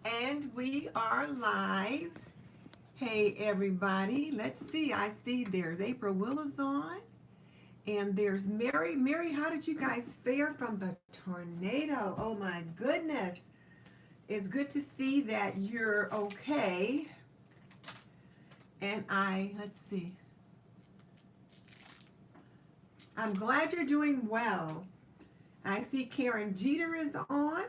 And we are live. Hey, everybody. Let's see. I see there's April Willis on. And there's Mary. Mary, how did you guys fare from the tornado? Oh, my goodness. It's good to see that you're okay. And let's see. I'm glad you're doing well. I see Karen Jeter is on.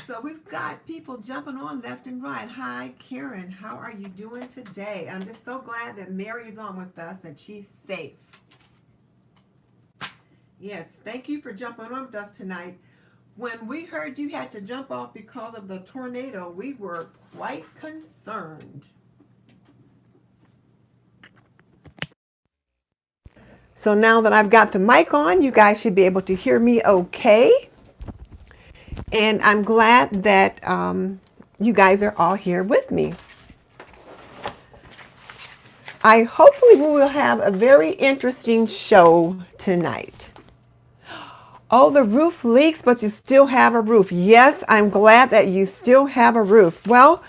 So we've got people jumping on left and right. Hi, Karen. How are you doing today? I'm just so glad that Mary is on with us and she's safe. Yes, thank you for jumping on with us tonight. When we heard you had to jump off because of the tornado, we were quite concerned. So now that I've got the mic on, you guys should be able to hear me okay. And I'm glad that you guys are all here with me. I hopefully we will have a very interesting show tonight. Oh, the roof leaks, but you still have a roof. Yes, I'm glad that you still have a roof. Well,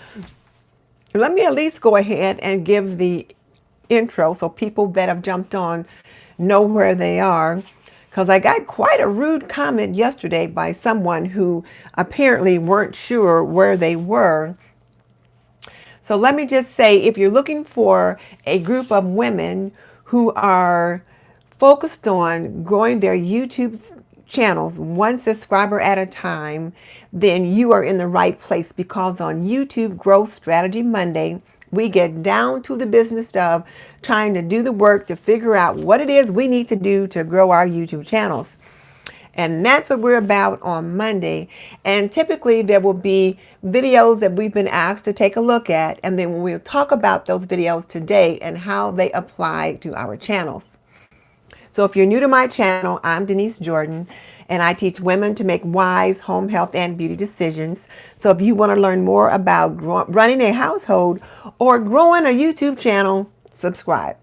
let me at least go ahead and give the intro so people that have jumped on know where they are. Because I got quite a rude comment yesterday by someone who apparently weren't sure where they were. So let me just say, if you're looking for a group of women who are focused on growing their YouTube channels one subscriber at a time, then you are in the right place, because on YouTube Growth Strategy Monday, we get down to the business of trying to do the work to figure out what it is we need to do to grow our YouTube channels. And that's what we're about on Monday. And typically there will be videos that we've been asked to take a look at. And then we'll talk about those videos today and how they apply to our channels. So if you're new to my channel, I'm Denise Jordan, and I teach women to make wise home health and beauty decisions. So if you want to learn more about running a household or growing a YouTube channel, subscribe.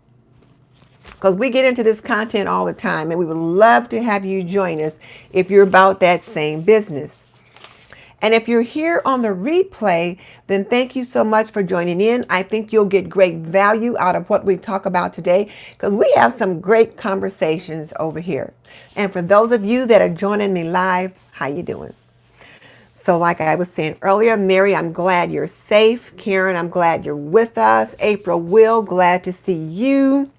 Because we get into this content all the time, and we would love to have you join us if you're about that same business. And if you're here on the replay, then thank you so much for joining in. I think you'll get great value out of what we talk about today, because we have some great conversations over here. And for those of you that are joining me live, how you doing? So like I was saying earlier, Mary, I'm glad you're safe. Karen, I'm glad you're with us. April, Will, glad to see you.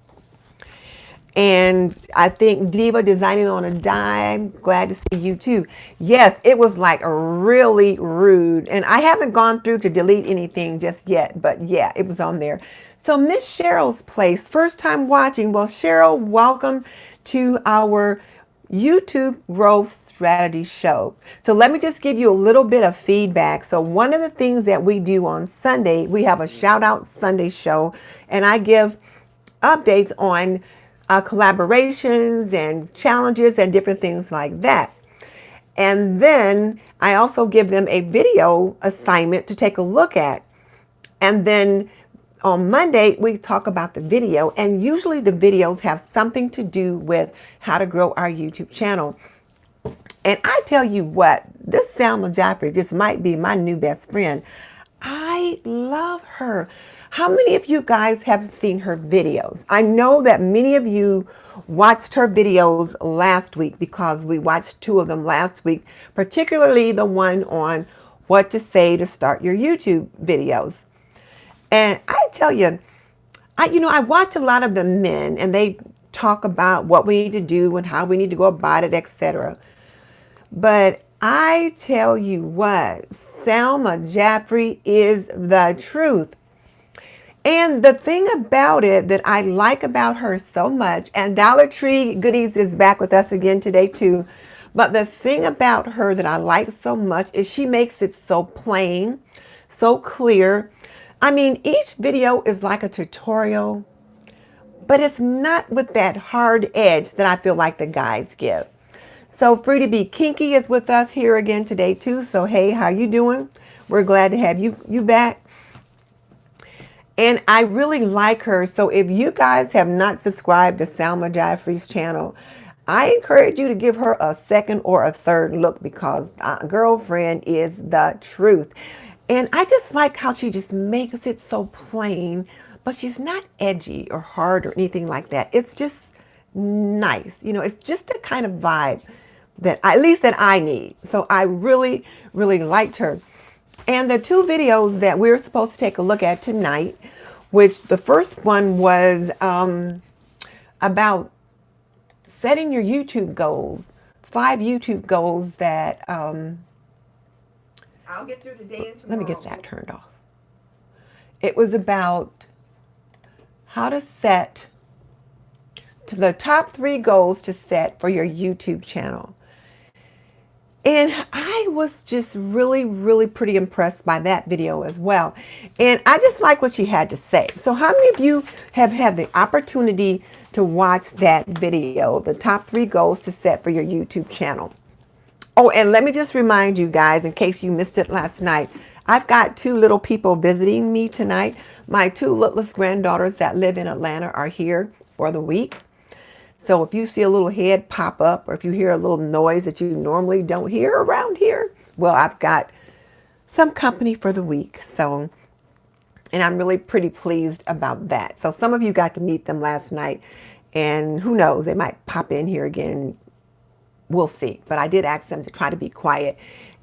And I think Diva Designing on a Dime, glad to see you too. Yes, it was like really rude. And I haven't gone through to delete anything just yet, but yeah, it was on there. So Miss Cheryl's Place, first time watching. Well, Cheryl, welcome to our YouTube Growth Strategy Show. So let me just give you a little bit of feedback. So one of the things that we do on Sunday, we have a shout out Sunday show, and I give updates on collaborations and challenges and different things like that. And then I also give them a video assignment to take a look at. And then on Monday, we talk about the video. And usually the videos have something to do with how to grow our YouTube channel. And I tell you what, this Salma Jaffrey just might be my new best friend. I love her. How many of you guys have seen her videos? I know that many of you watched her videos last week, because we watched two of them last week, particularly the one on what to say to start your YouTube videos. And I tell you, I watch a lot of the men, and they talk about what we need to do and how we need to go about it, etc. But I tell you what, Salma Jaffrey is the truth. And the thing about it that I like about her so much, and Dollar Tree Goodies is back with us again today too, but the thing about her that I like so much is she makes it so plain, so clear. I mean, each video is like a tutorial, but it's not with that hard edge that I feel like the guys give. So Free to Be Kinky is with us here again today too. So hey, how you doing? We're glad to have you back. And I really like her. So if you guys have not subscribed to Salma Jaffrey's channel, I encourage you to give her a second or a third look because girlfriend is the truth. And I just like how she just makes it so plain, but she's not edgy or hard or anything like that. It's just nice. You know, it's just the kind of vibe that at least that I need. So I really, really liked her. And the two videos that we're supposed to take a look at tonight, which the first one was about setting your YouTube goals, 5 YouTube goals that I'll get through today and tomorrow. Let me get that turned off. It was about how to set to the top 3 goals to set for your YouTube channel. And I was just really, really pretty impressed by that video as well. And I just like what she had to say. So how many of you have had the opportunity to watch that video, the top 3 goals to set for your YouTube channel? Oh, and let me just remind you guys, in case you missed it last night, I've got 2 little people visiting me tonight. My 2 littlest granddaughters that live in Atlanta are here for the week. So if you see a little head pop up or if you hear a little noise that you normally don't hear around here, well, I've got some company for the week. So, and I'm really pretty pleased about that. So some of you got to meet them last night and who knows, they might pop in here again. We'll see. But I did ask them to try to be quiet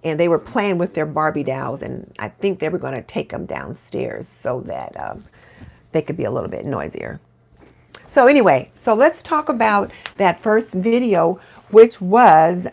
and they were playing with their Barbie dolls and I think they were going to take them downstairs so that they could be a little bit noisier. So anyway, so let's talk about that first video, which was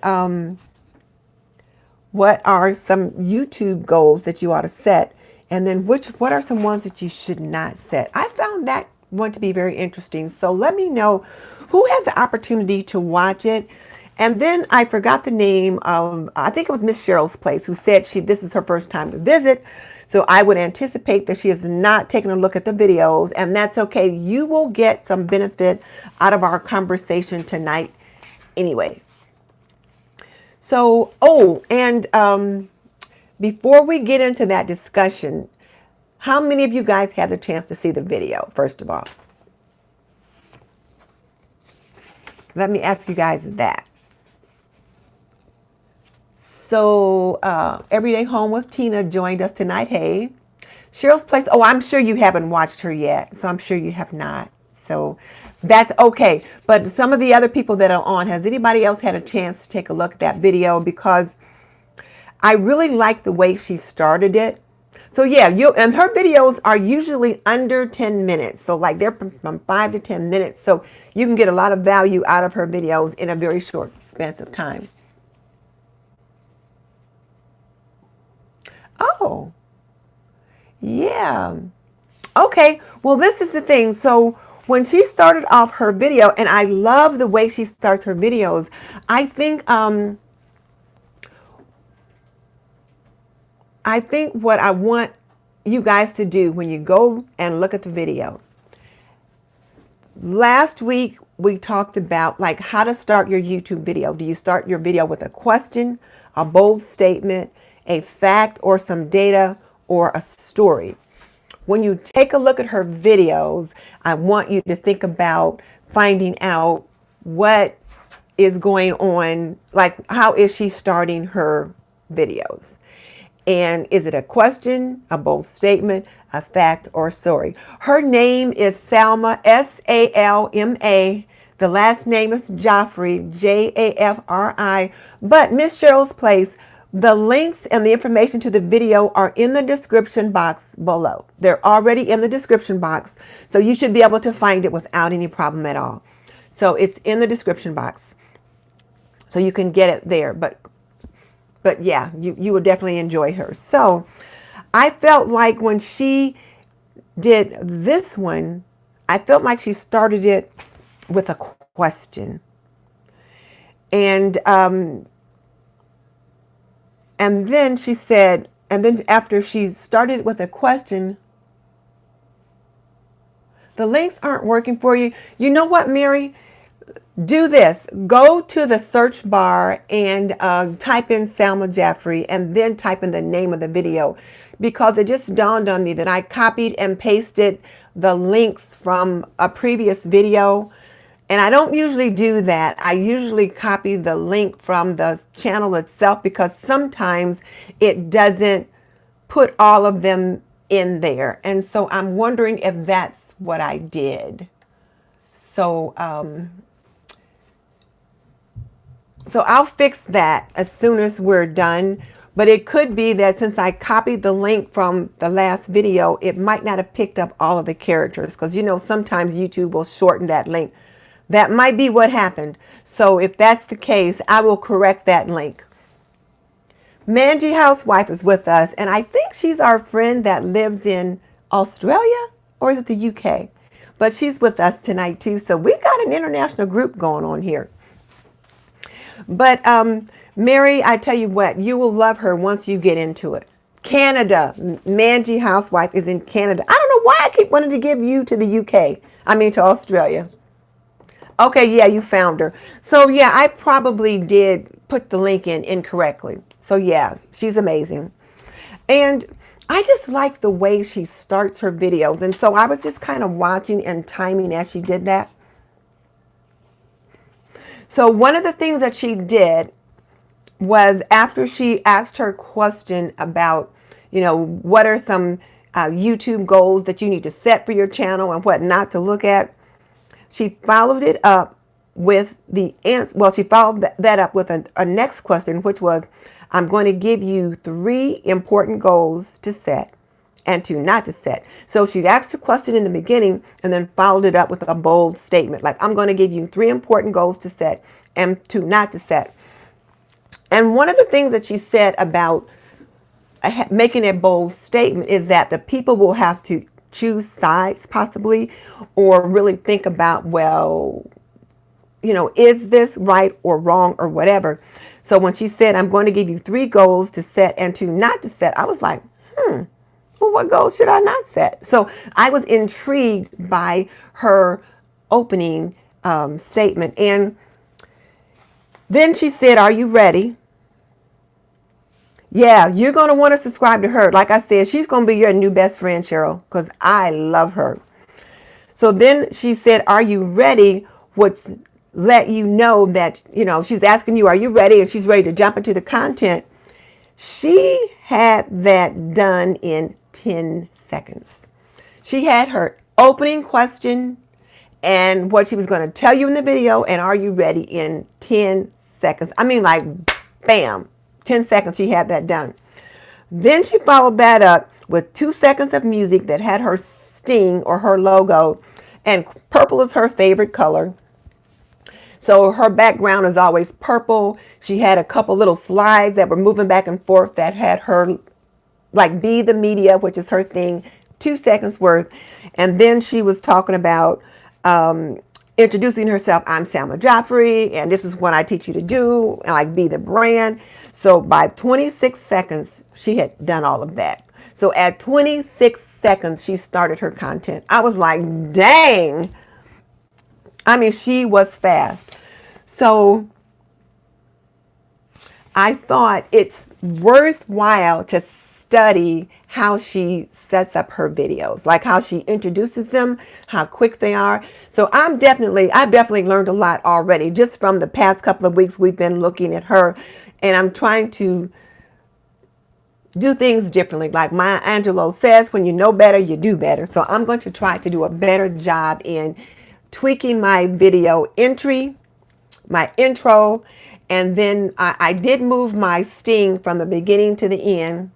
what are some YouTube goals that you ought to set, and then what are some ones that you should not set. I found that one to be very interesting. So let me know who has the opportunity to watch it. And then I forgot the name of, I think it was Miss Cheryl's Place, who said this is her first time to visit. So I would anticipate that she has not taken a look at the videos, and that's okay. You will get some benefit out of our conversation tonight anyway. So, and before we get into that discussion, how many of you guys had the chance to see the video, first of all? Let me ask you guys that. So Everyday Home with Tina joined us tonight. Hey, Cheryl's Place. Oh, I'm sure you haven't watched her yet. So I'm sure you have not. So that's okay. But some of the other people that are on, has anybody else had a chance to take a look at that video? Because I really like the way she started it. So yeah, and her videos are usually under 10 minutes. So like they're from 5 to 10 minutes. So you can get a lot of value out of her videos in a very short space of time. Oh, yeah. Okay. Well, this is the thing. So when she started off her video, and I love the way she starts her videos, I think what I want you guys to do when you go and look at the video. Last week, we talked about like how to start your YouTube video. Do you start your video with a question, a bold statement, a fact or some data, or a story? When you take a look at her videos, I want you to think about finding out what is going on, like how is she starting her videos? And is it a question, a bold statement, a fact, or a story? Her name is Salma, S-A-L-M-A. The last name is Jaffrey, J-A-F-R-I. But Miss Cheryl's Place, the links and the information to the video are in the description box below. They're already in the description box, so you should be able to find it without any problem at all. So it's in the description box, so you can get it there. But yeah, you will definitely enjoy her. So I felt like when she did this one, I felt like she started it with a question. And then she said, and then after she started with a question, the links aren't working for you. You know what, Mary? Do this. Go to the search bar and type in Salma Jaffrey and then type in the name of the video, because it just dawned on me that I copied and pasted the links from a previous video And I don't usually do that. I usually copy the link from the channel itself because sometimes it doesn't put all of them in there. And so I'm wondering if that's what I did. So, so I'll fix that as soon as we're done. But it could be that since I copied the link from the last video, it might not have picked up all of the characters because, you know, sometimes YouTube will shorten that link. That might be what happened. So if that's the case, I will correct that link. Manji Housewife is with us, and I think she's our friend that lives in Australia, or is it the UK? But she's with us tonight too. So we've got an international group going on here. But Mary, I tell you what, you will love her once you get into it. Canada, Manji Housewife is in Canada. I don't know why I keep wanting to give you to the UK. I mean to Australia. Okay, yeah, you found her. So yeah, I probably did put the link in incorrectly. So yeah, she's amazing. And I just like the way she starts her videos. And so I was just kind of watching and timing as she did that. So one of the things that she did was after she asked her question about, you know, what are some YouTube goals that you need to set for your channel and what not to look at, she followed it up with the answer. Well, she followed that up with a next question, which was, I'm going to give you 3 important goals to set and 2 not to set. So she asked the question in the beginning and then followed it up with a bold statement. Like, I'm going to give you 3 important goals to set and 2 not to set. And one of the things that she said about making a bold statement is that the people will have to choose sides possibly, or really think about, well, you know, is this right or wrong or whatever. So when she said, I'm going to give you 3 goals to set and 2 not to set, I was like, well, what goals should I not set? So I was intrigued by her opening statement. And then she said, are you ready? Yeah, you're going to want to subscribe to her. Like I said, she's going to be your new best friend, Cheryl, because I love her. So then she said, are you ready? Which let you know that, you know, she's asking you, are you ready? And she's ready to jump into the content. She had that done in 10 seconds. She had her opening question and what she was going to tell you in the video, and are you ready, in 10 seconds. I mean, like, bam, 10 seconds she had that done. Then she followed that up with 2 seconds of music that had her sting or her logo, and purple is her favorite color. So her background is always purple. She had a couple little slides that were moving back and forth that had her, like, be the media, which is her thing, 2 seconds worth. And then she was talking about introducing herself. I'm Salma Joffrey, and this is what I teach you to do, and like be the brand. So by 26 seconds, she had done all of that. So at 26 seconds, she started her content. I was like, dang. I mean, she was fast. So I thought it's worthwhile to study how she sets up her videos, like how she introduces them, how quick they are. So I've definitely learned a lot already just from the past couple of weeks we've been looking at her, and I'm trying to do things differently. Like Maya Angelou says, when you know better, you do better. So I'm going to try to do a better job in tweaking my video entry, my intro, and then I did move my sting from the beginning to the end.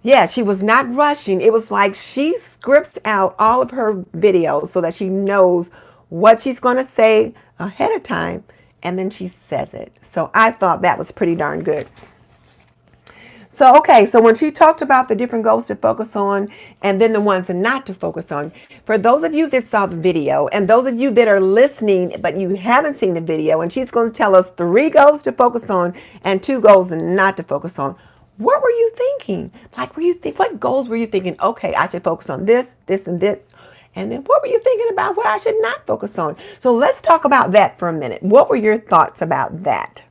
Yeah, she was not rushing. It was like she scripts out all of her videos so that she knows what she's going to say ahead of time, and then she says it. So I thought that was pretty darn good. So, okay, so when she talked about the different goals to focus on and then the ones not to focus on, for those of you that saw the video and those of you that are listening but you haven't seen the video, and she's going to tell us 3 goals to focus on and 2 goals not to focus on. What were you thinking? Like, what goals were you thinking? Okay, I should focus on this, this, and this. And then what were you thinking about what I should not focus on? So let's talk about that for a minute. What were your thoughts about that?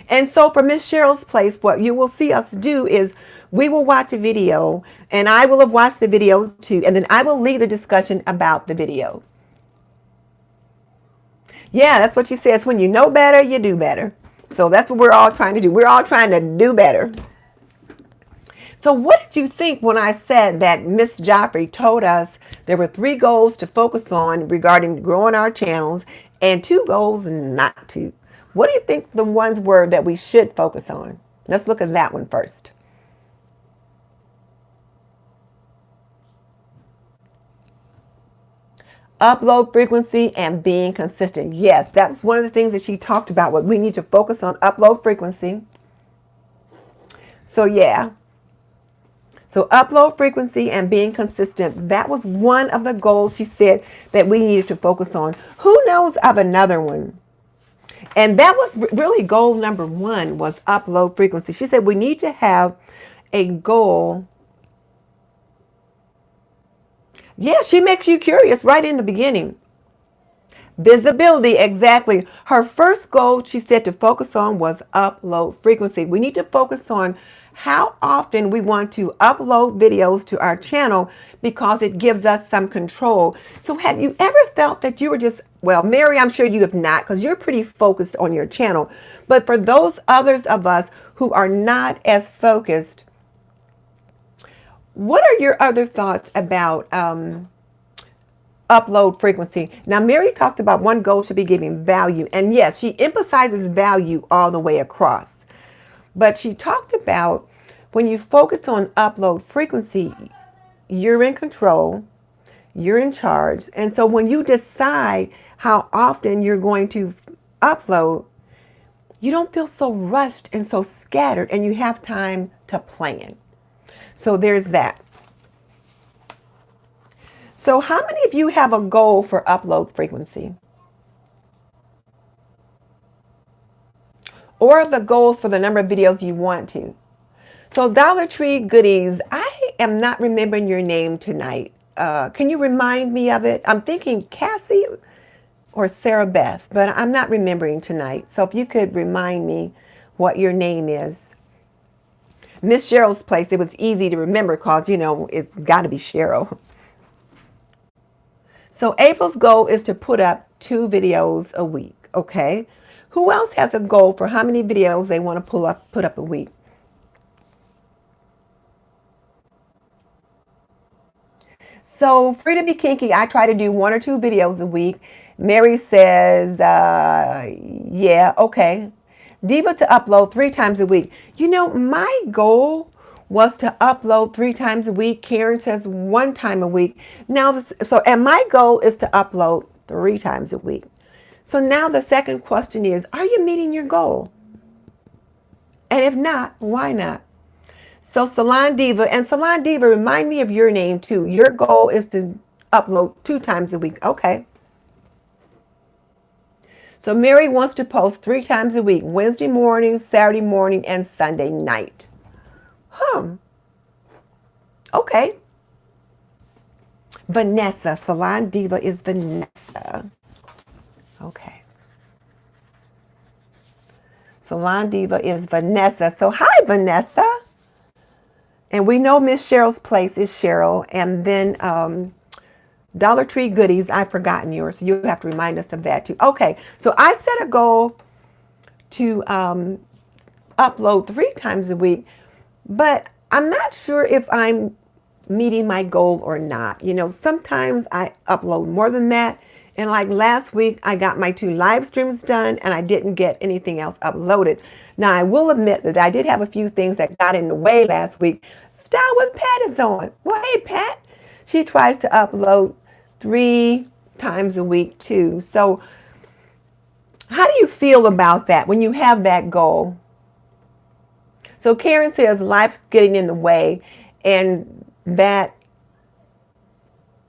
And so for Miss Cheryl's Place, what you will see us do is We will watch a video and I will have watched the video too. And then I will lead the discussion about the video. Yeah, that's what she says. When you know better, you do better. So that's what we're all trying to do. We're all trying to do better. So what did you think when I said that Miss Joffrey told us there were 3 goals to focus on regarding growing our channels and 2 goals not to? What do you think the ones were that we should focus on? Let's look at that one first. Upload frequency and being consistent. Yes, that's one of the things that she talked about. What we need to focus on, upload frequency. So yeah. So upload frequency and being consistent. That was one of the goals she said that we needed to focus on. Who knows of another one? And that was really goal number 1 was upload frequency. She said we need to have a goal. Yeah, she makes you curious right in the beginning. Visibility, exactly. Her first goal, she said, to focus on was upload frequency. We need to focus on how often we want to upload videos to our channel because it gives us some control. So have you ever felt that you were just, well, Mary, I'm sure you have not because you're pretty focused on your channel. But for those others of us who are not as focused, what are your other thoughts about upload frequency? Now, Mary talked about one goal should be giving value. And yes, she emphasizes value all the way across. But she talked about when you focus on upload frequency, you're in control, you're in charge. And so when you decide how often you're going to upload, you don't feel so rushed and so scattered and you have time to plan. So there's that. So how many of you have a goal for upload frequency? Or the goals for the number of videos you want to? So Dollar Tree Goodies, I am not remembering your name tonight. Can you remind me of it? I'm thinking Cassie or Sarah Beth, but I'm not remembering tonight. So if you could remind me what your name is. Miss Cheryl's Place, it was easy to remember because, you know, it's got to be Cheryl. So April's goal is to put up 2 videos a week, okay? Who else has a goal for how many videos they want to put up a week? So Free to Be Kinky, I try to do 1 or 2 videos a week. Mary says, yeah, okay. Diva to upload 3 times a week. You know, my goal was to upload 3 times a week. Karen says 1 time a week. Now, and my goal is to upload 3 times a week. So now the second question is, are you meeting your goal? And if not, why not? So Salon Diva, and Salon Diva, remind me of your name too. Your goal is to upload 2 times a week. Okay. So Mary wants to post 3 times a week, Wednesday morning, Saturday morning, and Sunday night. Okay. Vanessa, Salon Diva is Vanessa. Okay. Salon Diva is Vanessa. So hi, Vanessa. And we know Miss Cheryl's Place is Cheryl. And then Dollar Tree Goodies, I've forgotten yours. So you have to remind us of that too. Okay, so I set a goal to upload 3 times a week, but I'm not sure if I'm meeting my goal or not. You know, sometimes I upload more than that. And like last week, I got my 2 live streams done and I didn't get anything else uploaded. Now, I will admit that I did have a few things that got in the way last week. Style with Pat is on. Well, hey, Pat. She tries to upload 3 times a week too. So how do you feel about that when you have that goal? So Karen says life's getting in the way, and that,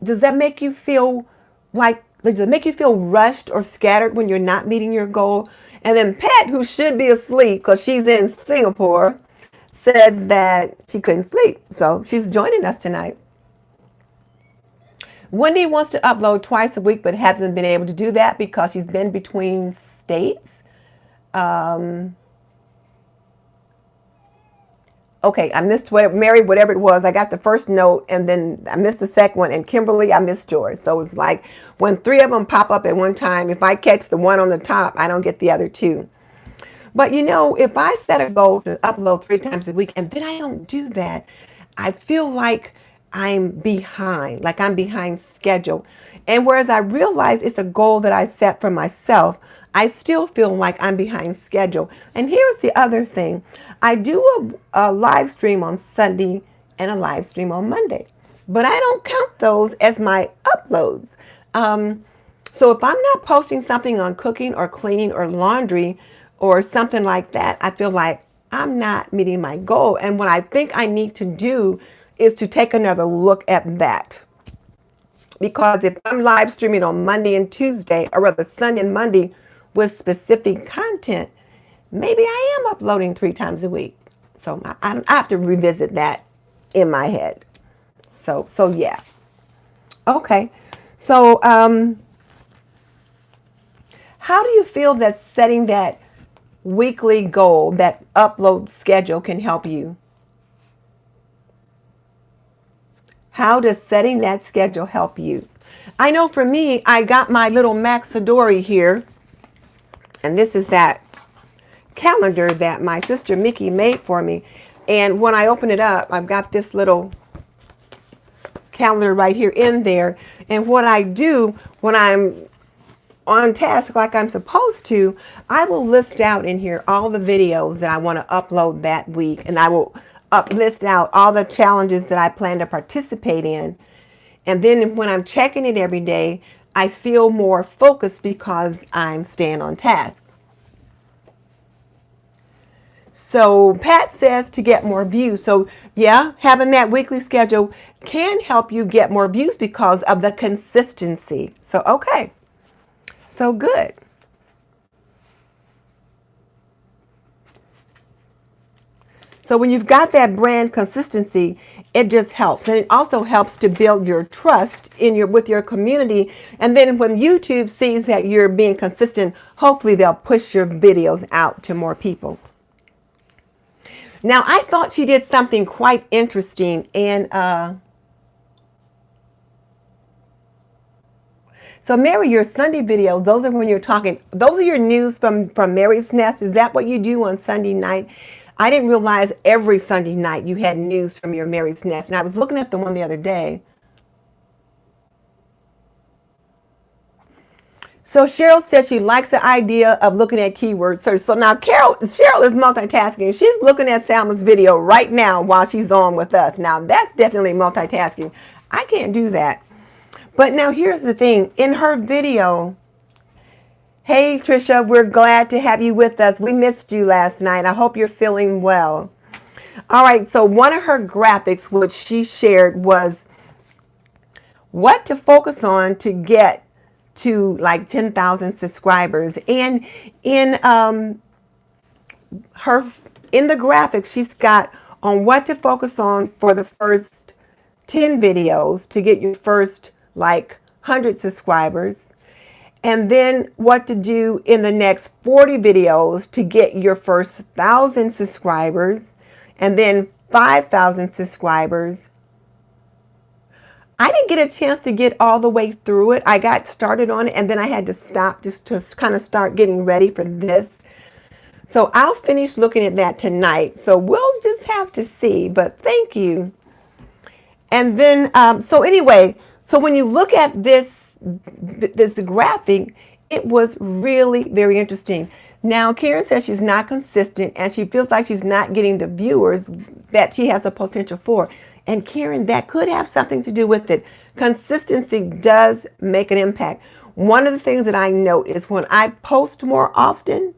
does that make you feel like, does it make you feel rushed or scattered when you're not meeting your goal? And then Pat, who should be asleep because she's in Singapore, says that she couldn't sleep. So she's joining us tonight. Wendy wants to upload twice a week but hasn't been able to do that because she's been between states. Okay, I missed whatever, Mary, whatever it was. I got the first note and then I missed the second one. And Kimberly, I missed yours. So it's like when three of them pop up at one time, if I catch the one on the top, I don't get the other two. But you know, if I set a goal to upload 3 times a week and then I don't do that, I feel like I'm behind schedule. And whereas I realize it's a goal that I set for myself, I still feel like I'm behind schedule. And here's the other thing. I do a live stream on Sunday and a live stream on Monday, but I don't count those as my uploads. So if I'm not posting something on cooking or cleaning or laundry or something like that, I feel like I'm not meeting my goal. And what I think I need to do is to take another look at that. Because if I'm live streaming on Monday and Tuesday, or rather Sunday and Monday with specific content, maybe I am uploading 3 times a week. So I have to revisit that in my head. So yeah. Okay. So how do you feel that setting that weekly goal, that upload schedule can help you? How does setting that schedule help you? I know for me, I got my little Maxidori here, and this is that calendar that my sister Mickey made for me. And when I open it up, I've got this little calendar right here in there. And what I do when I'm on task like I'm supposed to, I will list out in here all the videos that I want to upload that week. And I will list out all the challenges that I plan to participate in. And then when I'm checking it every day, I feel more focused because I'm staying on task. So Pat says to get more views. So yeah, having that weekly schedule can help you get more views because of the consistency. So, okay. So good. So when you've got that brand consistency, it just helps. And it also helps to build your trust with your community. And then when YouTube sees that you're being consistent, hopefully they'll push your videos out to more people. Now, I thought she did something quite interesting. And so Mary, your Sunday videos, those are when you're talking, those are your news from Mary's Nest. Is that what you do on Sunday night? I didn't realize every Sunday night you had news from your Mary's Nest. And I was looking at the one the other day. So Cheryl said she likes the idea of looking at keyword search. So now Cheryl is multitasking. She's looking at Salma's video right now while she's on with us. Now that's definitely multitasking. I can't do that. But now here's the thing. In her video, hey Trisha, we're glad to have you with us. We missed you last night. I hope you're feeling well. All right, so one of her graphics which she shared was what to focus on to get to like 10,000 subscribers. And in the graphics, she's got on what to focus on for the first 10 videos to get your first like 100 subscribers. And then what to do in the next 40 videos to get your first 1,000 subscribers. And then 5,000 subscribers. I didn't get a chance to get all the way through it. I got started on it and then I had to stop just to kind of start getting ready for this. So I'll finish looking at that tonight. So we'll just have to see, but thank you. And then, so anyway, so when you look at this graphic, it was really very interesting. Now, Karen says she's not consistent and she feels like she's not getting the viewers that she has the potential for. And Karen, that could have something to do with it. Consistency does make an impact. One of the things that I note is when I post more often,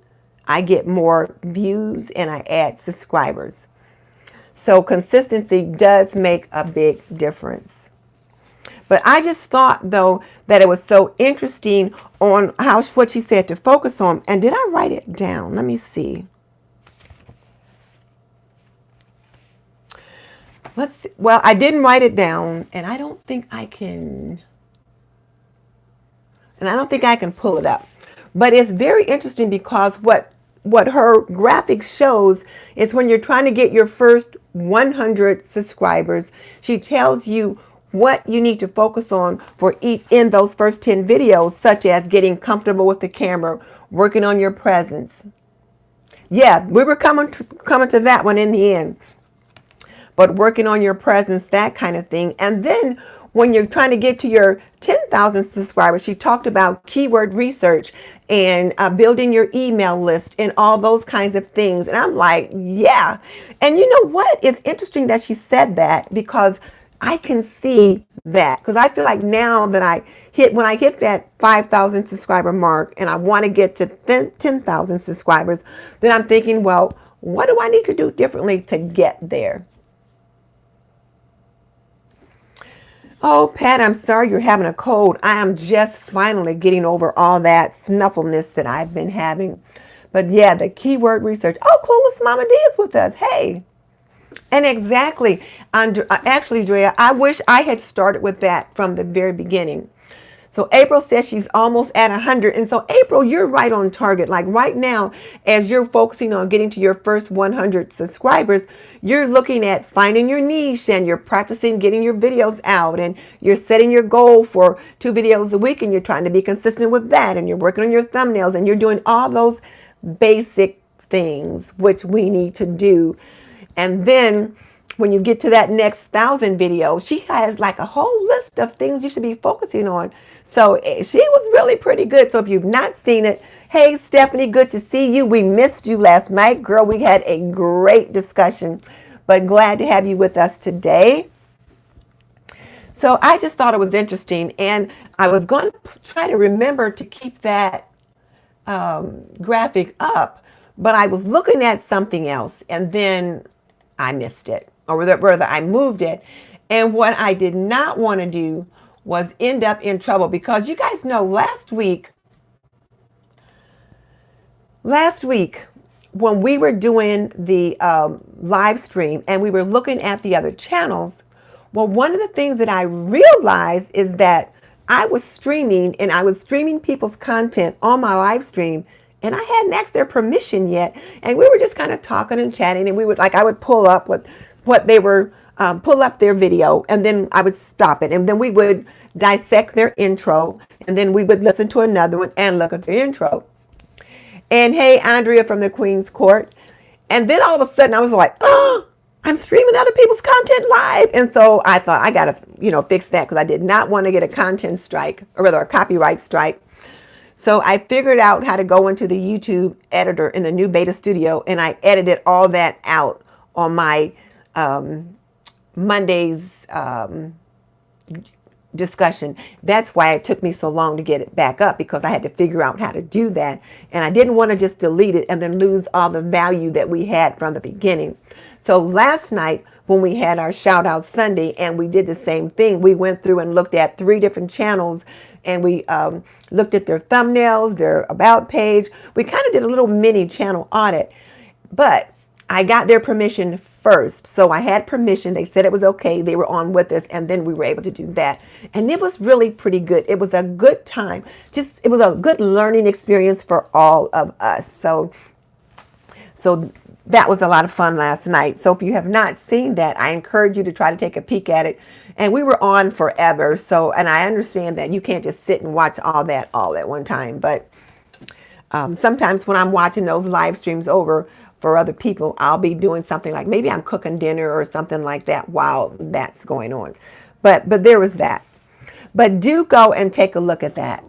I get more views and I add subscribers. So consistency does make a big difference. But I just thought, though, that it was so interesting on what she said to focus on. And did I write it down? Let me see. Let's see. Well, I didn't write it down, and I don't think I can. And I don't think I can pull it up. But it's very interesting because what what her graphic shows is when you're trying to get your first 100 subscribers, she tells you what you need to focus on for each in those first 10 videos, such as getting comfortable with the camera, working on your presence. Yeah, we were coming to that one in the end, but working on your presence, that kind of thing. And then when you're trying to get to your 10,000 subscribers, she talked about keyword research and building your email list and all those kinds of things. And I'm like, yeah. And you know what? It's interesting that she said that, because I can see that, because I feel like now that when I hit that 5,000 subscriber mark and I want to get to 10,000 subscribers, then I'm thinking, well, what do I need to do differently to get there? Oh, Pat, I'm sorry you're having a cold. I am just finally getting over all that snuffleness that I've been having. But yeah, the keyword research. Oh, Clueless Mama D is with us. Hey. And exactly. Actually, Drea, I wish I had started with that from the very beginning. So April says she's almost at 100. And so April, you're right on target. Like right now, as you're focusing on getting to your first 100 subscribers, you're looking at finding your niche, and you're practicing getting your videos out, and you're setting your goal for 2 videos a week, and you're trying to be consistent with that, and you're working on your thumbnails, and you're doing all those basic things which we need to do. And then when you get to that next 1,000 videos, she has like a whole list of things you should be focusing on. So she was really pretty good. So if you've not seen it, hey, Stephanie, good to see you. We missed you last night. Girl, we had a great discussion, but glad to have you with us today. So I just thought it was interesting, and I was going to try to remember to keep that graphic up, but I was looking at something else, and then I missed it, or rather I moved it. And what I did not want to do was end up in trouble, because you guys know last week when we were doing the live stream and we were looking at the other channels, well, one of the things that I realized is that I was streaming, and I was streaming people's content on my live stream, and I hadn't asked their permission yet. And we were just kind of talking and chatting, and I would pull up what they were, pull up their video, and then I would stop it. And then we would dissect their intro, and then we would listen to another one and look at their intro. And hey, Andrea from the Queen's Court. And then all of a sudden I was like, oh, I'm streaming other people's content live. And so I thought I got to, fix that, because I did not want to get a content strike, or rather a copyright strike. So I figured out how to go into the YouTube editor in the new beta studio, and I edited all that out on my Monday's discussion. That's why it took me so long to get it back up, because I had to figure out how to do that. And I didn't want to just delete it and then lose all the value that we had from the beginning. So last night when we had our shout out Sunday, and we did the same thing, we went through and looked at 3 different channels, and we looked at their thumbnails, their about page. We kind of did a little mini channel audit, but I got their permission first. So I had permission. They said it was okay. They were on with us. And then we were able to do that. And it was really pretty good. It was a good time. It was a good learning experience for all of us. So that was a lot of fun last night. So if you have not seen that, I encourage you to try to take a peek at it. And we were on forever. So, and I understand that you can't just sit and watch all that all at one time. But sometimes when I'm watching those live streams over for other people, I'll be doing something like maybe I'm cooking dinner or something like that while that's going on. But there was that. But do go and take a look at that.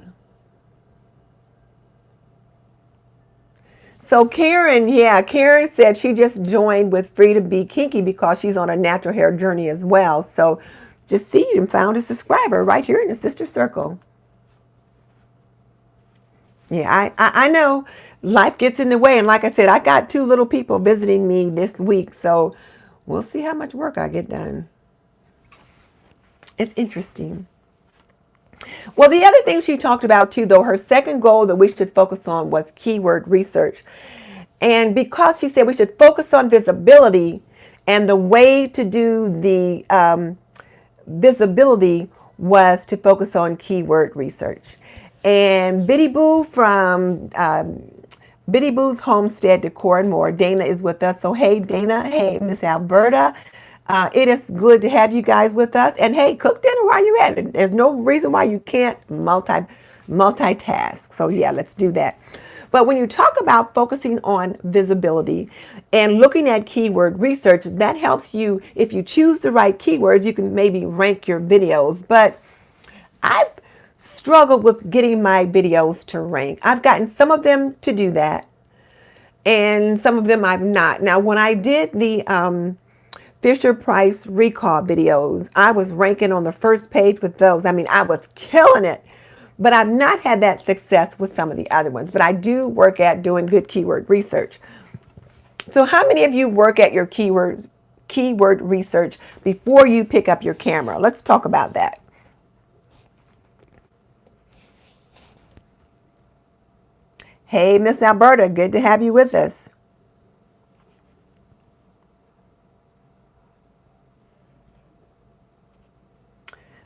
So Karen said she just joined with Free to Be Kinky because she's on a natural hair journey as well. So just see, you found a subscriber right here in the sister circle. Yeah, I know life gets in the way. And like I said, I got 2 little people visiting me this week. So we'll see how much work I get done. It's interesting. Well, the other thing she talked about too, though, her second goal that we should focus on was keyword research. And because she said we should focus on visibility, and the way to do the visibility was to focus on keyword research. And Biddy Boo from Biddy Boo's Homestead Decor and more. Dana is with us. So, hey, Dana. Hey, Miss Alberta. It is good to have you guys with us. And hey, cook dinner while you're at it. There's no reason why you can't multitask. So, yeah, let's do that. But when you talk about focusing on visibility and looking at keyword research, that helps you. If you choose the right keywords, you can maybe rank your videos. But I've struggled with getting my videos to rank. I've gotten some of them to do that, and some of them I've not. Now, when I did the Fisher Price recall videos, I was ranking on the first page with those. I mean, I was killing it. But I've not had that success with some of the other ones. But I do work at doing good keyword research. So how many of you work at your keyword research before you pick up your camera? Let's talk about that. Hey, Miss Alberta, good to have you with us.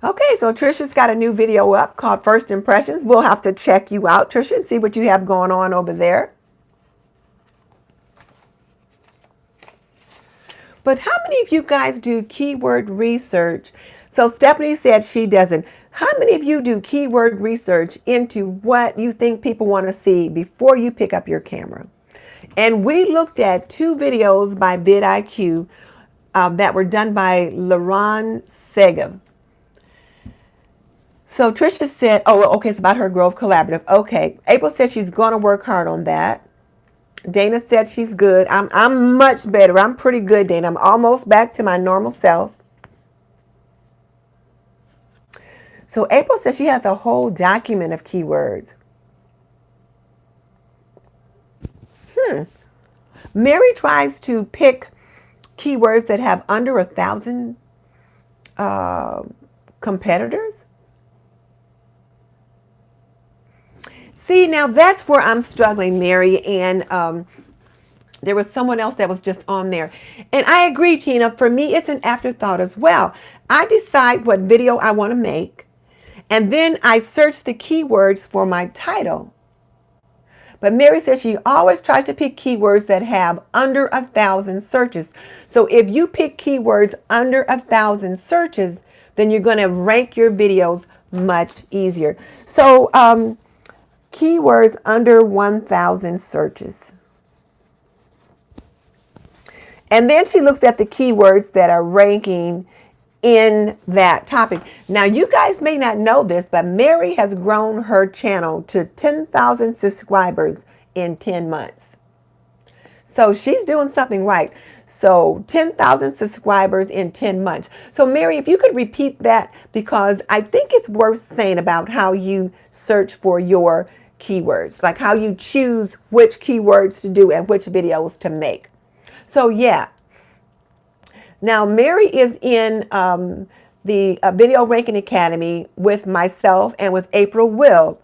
Okay, so Trisha's got a new video up called First Impressions. We'll have to check you out, Trisha, and see what you have going on over there. But how many of you guys do keyword research? So Stephanie said she doesn't. How many of you do keyword research into what you think people want to see before you pick up your camera? And we looked at two videos by vidIQ that were done by Laron Segev. So Trisha said, oh, okay, it's about her Grove Collaborative. Okay. April said she's going to work hard on that. Dana said she's good. I'm much better. I'm pretty good, Dana. I'm almost back to my normal self. So April says she has a whole document of keywords. Mary tries to pick keywords that have under 1,000 competitors. See, now that's where I'm struggling, Mary, and there was someone else that was just on there. And I agree, Tina, for me, it's an afterthought as well. I decide what video I want to make, and then I search the keywords for my title. But Mary says she always tries to pick keywords that have under 1,000 searches. So if you pick keywords under 1,000 searches, then you're going to rank your videos much easier. So keywords under 1,000 searches. And then she looks at the keywords that are ranking in that topic. Now, you guys may not know this, but Mary has grown her channel to 10,000 subscribers in 10 months. So she's doing something right. So 10,000 subscribers in 10 months. So Mary, if you could repeat that, because I think it's worth saying about how you search for your keywords, like how you choose which keywords to do and which videos to make. So yeah. Now Mary is in the Video Ranking Academy with myself and with April Will,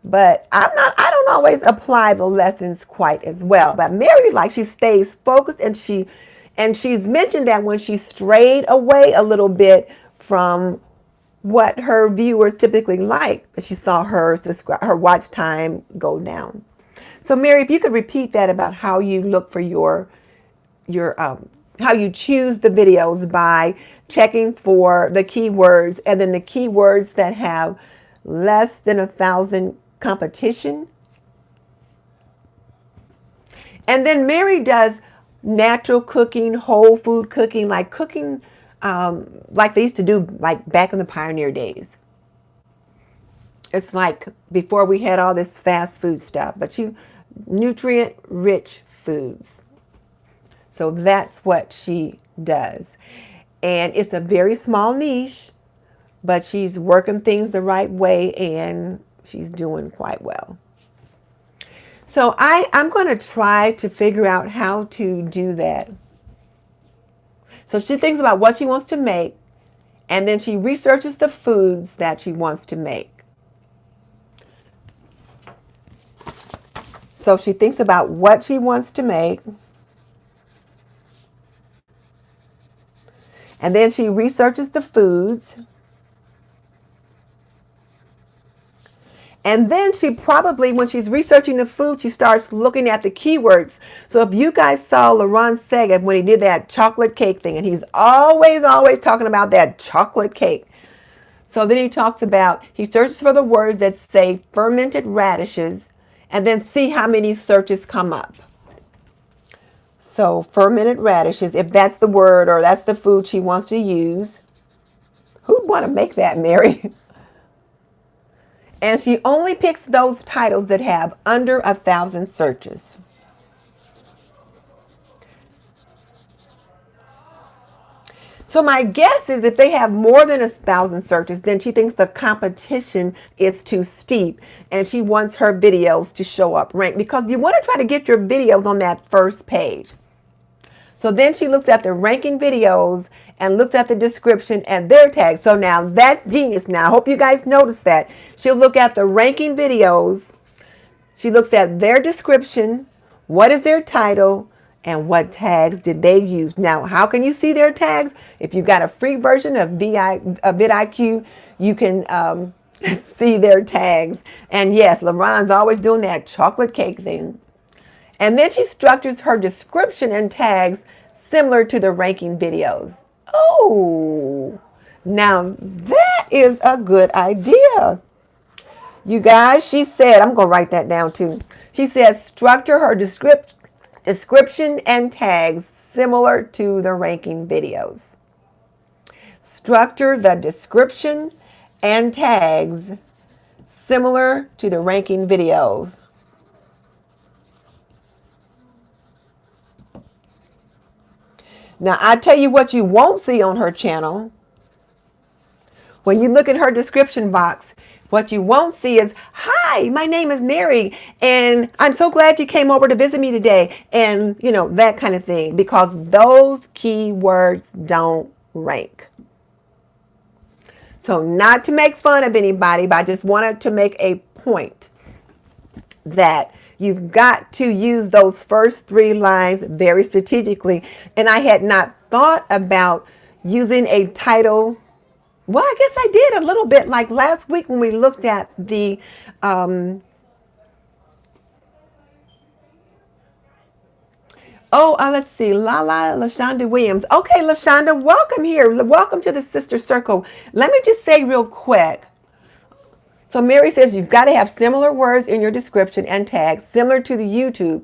but I don't always apply the lessons quite as well. But Mary, like, she stays focused, and she's mentioned that when she strayed away a little bit from what her viewers typically like, that she saw her watch time go down. So Mary, if you could repeat that about how you look for your how you choose the videos by checking for the keywords, and then the keywords that have less than 1,000 competition. And then Mary does natural cooking, whole food cooking, like cooking like they used to do like back in the pioneer days. It's like before we had all this fast food stuff, but nutrient rich foods. So that's what she does. And it's a very small niche, but she's working things the right way, and she's doing quite well. So I'm going to try to figure out how to do that. So she thinks about what she wants to make, and then she researches the foods that she wants to make. So she thinks about what she wants to make, and then she researches the foods. And then she probably, when she's researching the food, she starts looking at the keywords. So if you guys saw Laurent Sega when he did that chocolate cake thing, and he's always talking about that chocolate cake. So then he talks about, he searches for the words that say fermented radishes, and then see how many searches come up. So fermented radishes, if that's the word or that's the food she wants to use. Who'd want to make that, Mary? And she only picks those titles that have under 1,000 searches. So my guess is if they have more than 1,000 searches, then she thinks the competition is too steep and she wants her videos to show up ranked, because you want to try to get your videos on that first page. So then she looks at the ranking videos and looks at the description and their tags. So now that's genius. Now I hope you guys notice that. She'll look at the ranking videos. She looks at their description. What is their title? And what tags did they use? Now, how can you see their tags? If you've got a free version of vidIQ, you can see their tags. And yes, Laurent's always doing that chocolate cake thing. And then she structures her description and tags similar to the ranking videos. Oh, now that is a good idea. You guys, she said, I'm going to write that down too. She says, structure her description and tags similar to the ranking videos. Structure the description and tags similar to the ranking videos. Now, I tell you what you won't see on her channel. When you look at her description box, what you won't see is, hi, my name is Mary, and I'm so glad you came over to visit me today, and, you know, that kind of thing, because those keywords don't rank. So not to make fun of anybody, but I just wanted to make a point that you've got to use those first 3 lines very strategically. And I had not thought about using a title. Well, I guess I did a little bit, like last week when we looked at the let's see, LaShonda Williams. Okay, LaShonda, welcome here. Welcome to the Sister Circle. Let me just say real quick. So Mary says you've got to have similar words in your description and tags, similar to the YouTube.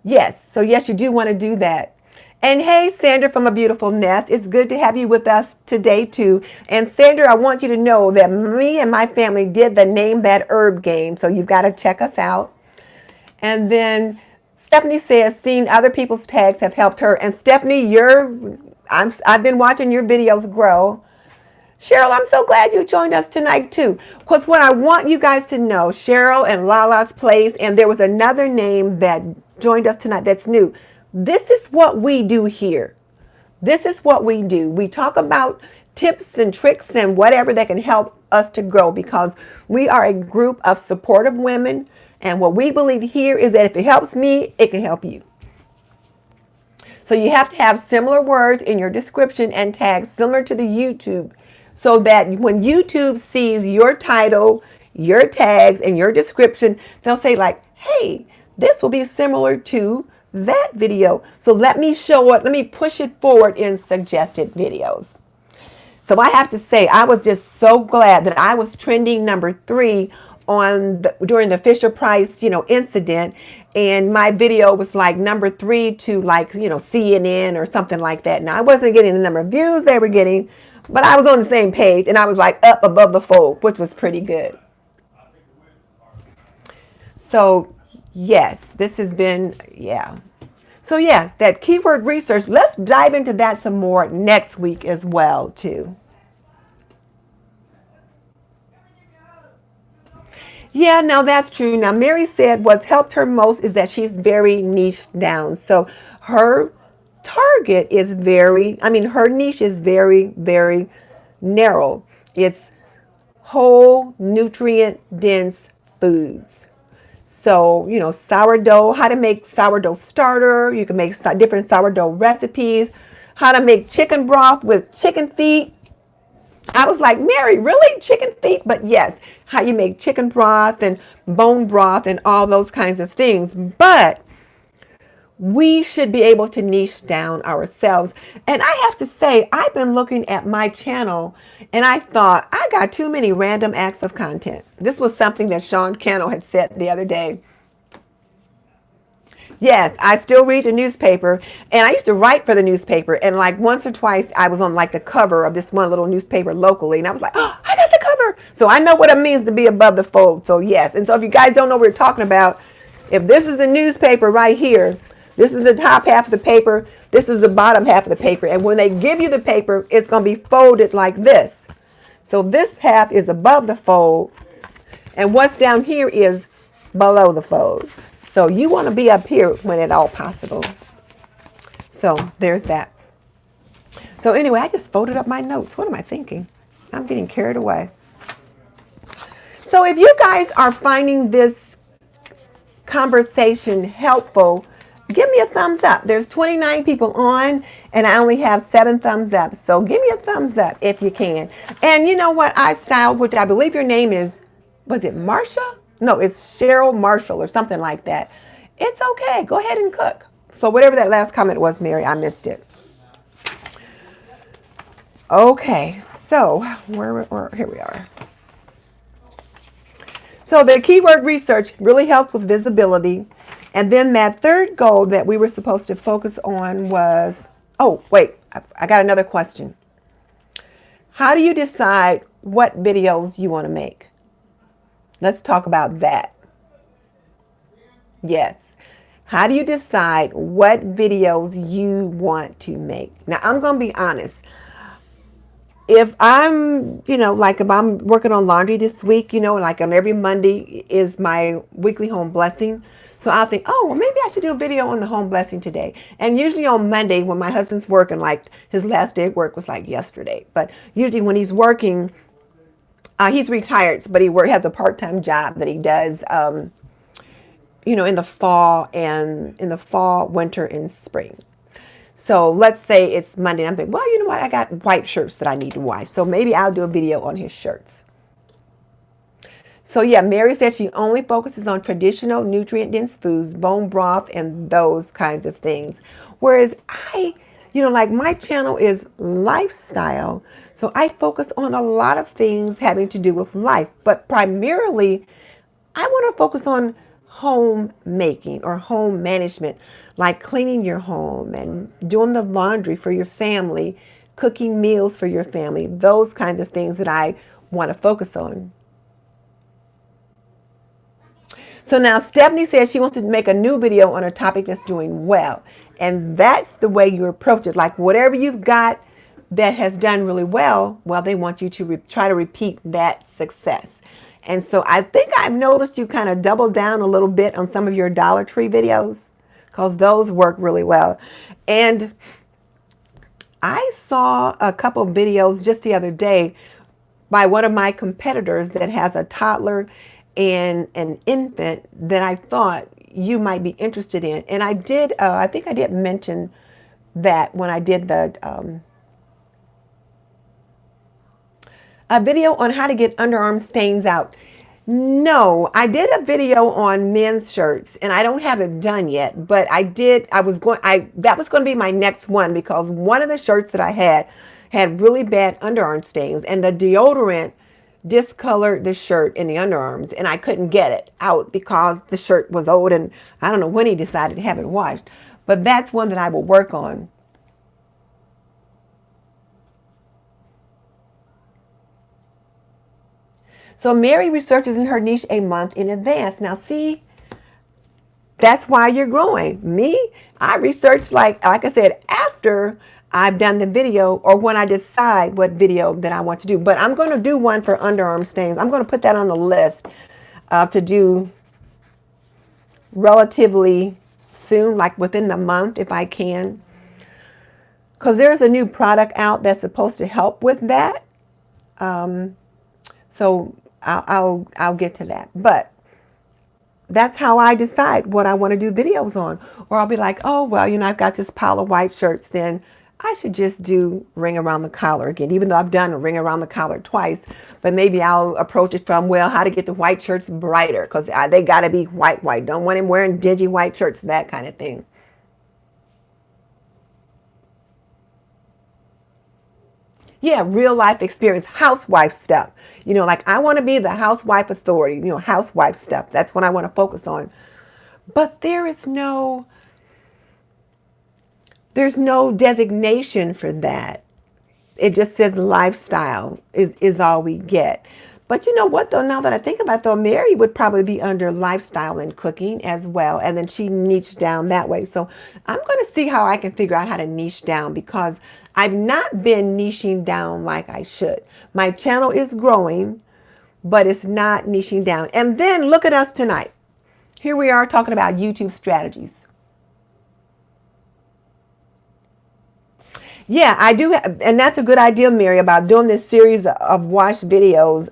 Yes, so yes, you do want to do that. And hey, Sandra from A Beautiful Nest, it's good to have you with us today too. And Sandra, I want you to know that me and my family did the Name That Herb game, so you've got to check us out. And then Stephanie says, seeing other people's tags have helped her. And Stephanie, I've been watching your videos grow. Cheryl, I'm so glad you joined us tonight too. Because what I want you guys to know, Cheryl and Lala's Place, and there was another name that joined us tonight that's new. This is what we do here. This is what we do. We talk about tips and tricks and whatever that can help us to grow, because we are a group of supportive women. And what we believe here is that if it helps me, it can help you. So you have to have similar words in your description and tags similar to the YouTube, so that when YouTube sees your title, your tags, and your description, they'll say like, hey, this will be similar to that video. So let me show it, let me push it forward in suggested videos. So I have to say, I was just so glad that I was trending number 3 during the Fisher Price, incident. And my video was like number 3 to CNN or something like that. Now I wasn't getting the number of views they were getting, but I was on the same page and I was like up above the fold, which was pretty good. So yes, this has been, yeah. So yes, that keyword research, let's dive into that some more next week as well too. Yeah, no, that's true. Now, Mary said what's helped her most is that she's very niche down. So her target is her niche is very, very narrow. It's whole, nutrient dense foods. So, sourdough, how to make sourdough starter. You can make different sourdough recipes, how to make chicken broth with chicken feet. I was like, Mary, really? Chicken feet? But yes, how you make chicken broth and bone broth and all those kinds of things. But we should be able to niche down ourselves. And I have to say, I've been looking at my channel and I thought I got too many random acts of content. This was something that Sean Cannell had said the other day. Yes, I still read the newspaper, and I used to write for the newspaper, and like once or twice I was on like the cover of this one little newspaper locally, and I was like, oh, I got the cover. So I know what it means to be above the fold. So yes, and so if you guys don't know what we're talking about, if this is the newspaper right here, this is the top half of the paper, this is the bottom half of the paper, and when they give you the paper, it's going to be folded like this. So this half is above the fold, and what's down here is below the fold. So you want to be up here when at all possible. So there's that. So anyway, I just folded up my notes. What am I thinking? I'm getting carried away. So if you guys are finding this conversation helpful, give me a thumbs up. There's 29 people on and I only have 7 thumbs up. So give me a thumbs up if you can. And you know what I styled, which I believe your name is, was it Marsha? No, it's Cheryl Marshall or something like that. It's okay. Go ahead and cook. So whatever that last comment was, Mary, I missed it. Okay, so here we are. So the keyword research really helps with visibility. And then that third goal that we were supposed to focus on was, oh, wait, I got another question. How do you decide what videos you want to make? Let's talk about that. Yes. How do you decide what videos you want to make? Now, I'm going to be honest. If I'm, like if I'm working on laundry this week, like on every Monday is my weekly home blessing. So I'll think, oh, well, maybe I should do a video on the home blessing today. And usually on Monday when my husband's working, like his last day of work was like yesterday. But usually when he's working, he's retired, but he has a part-time job that he does, in the fall, winter, and spring. So let's say it's Monday. And I'm thinking, well, you know what? I got white shirts that I need to wash. So maybe I'll do a video on his shirts. So yeah, Mary said she only focuses on traditional nutrient-dense foods, bone broth, and those kinds of things. Whereas I, like my channel is lifestyle. So I focus on a lot of things having to do with life. But primarily, I want to focus on home making or home management, like cleaning your home and doing the laundry for your family, cooking meals for your family, those kinds of things that I want to focus on. So now Stephanie says she wants to make a new video on a topic that's doing well. And that's the way you approach it. Like whatever you've got that has done really well, they want you to try to repeat that success. And so I think I've noticed you kind of double down a little bit on some of your Dollar Tree videos because those work really well. And I saw a couple of videos just the other day by one of my competitors that has a toddler and an infant that I thought you might be interested in. And I did, I think I did mention that when I did the a video on how to get underarm stains out. No, I did a video on men's shirts and I don't have it done yet, but that was going to be my next one because one of the shirts that I had really bad underarm stains and the deodorant discolored the shirt in the underarms and I couldn't get it out because the shirt was old and I don't know when he decided to have it washed, but that's one that I will work on. So Mary researches in her niche a month in advance. Now see, that's why you're growing. Me, I research like I said, after I've done the video or when I decide what video that I want to do. But I'm going to do one for underarm stains. I'm going to put that on the list to do relatively soon, like within the month if I can. Because there's a new product out that's supposed to help with that. So I'll get to that. But that's how I decide what I want to do videos on. Or I'll be like, oh, well, I've got this pile of white shirts. Then I should just do ring around the collar again, even though I've done a ring around the collar twice. But maybe I'll approach it from, well, how to get the white shirts brighter, because they got to be white, white. Don't want him wearing dingy white shirts, that kind of thing. Yeah, real life experience, housewife stuff. Like I want to be the housewife authority, housewife stuff. That's what I want to focus on. But there's no designation for that. It just says lifestyle is all we get. But you know what though, now that I think about it though, Mary would probably be under lifestyle and cooking as well. And then she niched down that way. So I'm going to see how I can figure out how to niche down, because I've not been niching down like I should. My channel is growing, but it's not niching down. And then look at us tonight. Here we are talking about YouTube strategies. Yeah, I do. And that's a good idea, Mary, about doing this series of wash videos.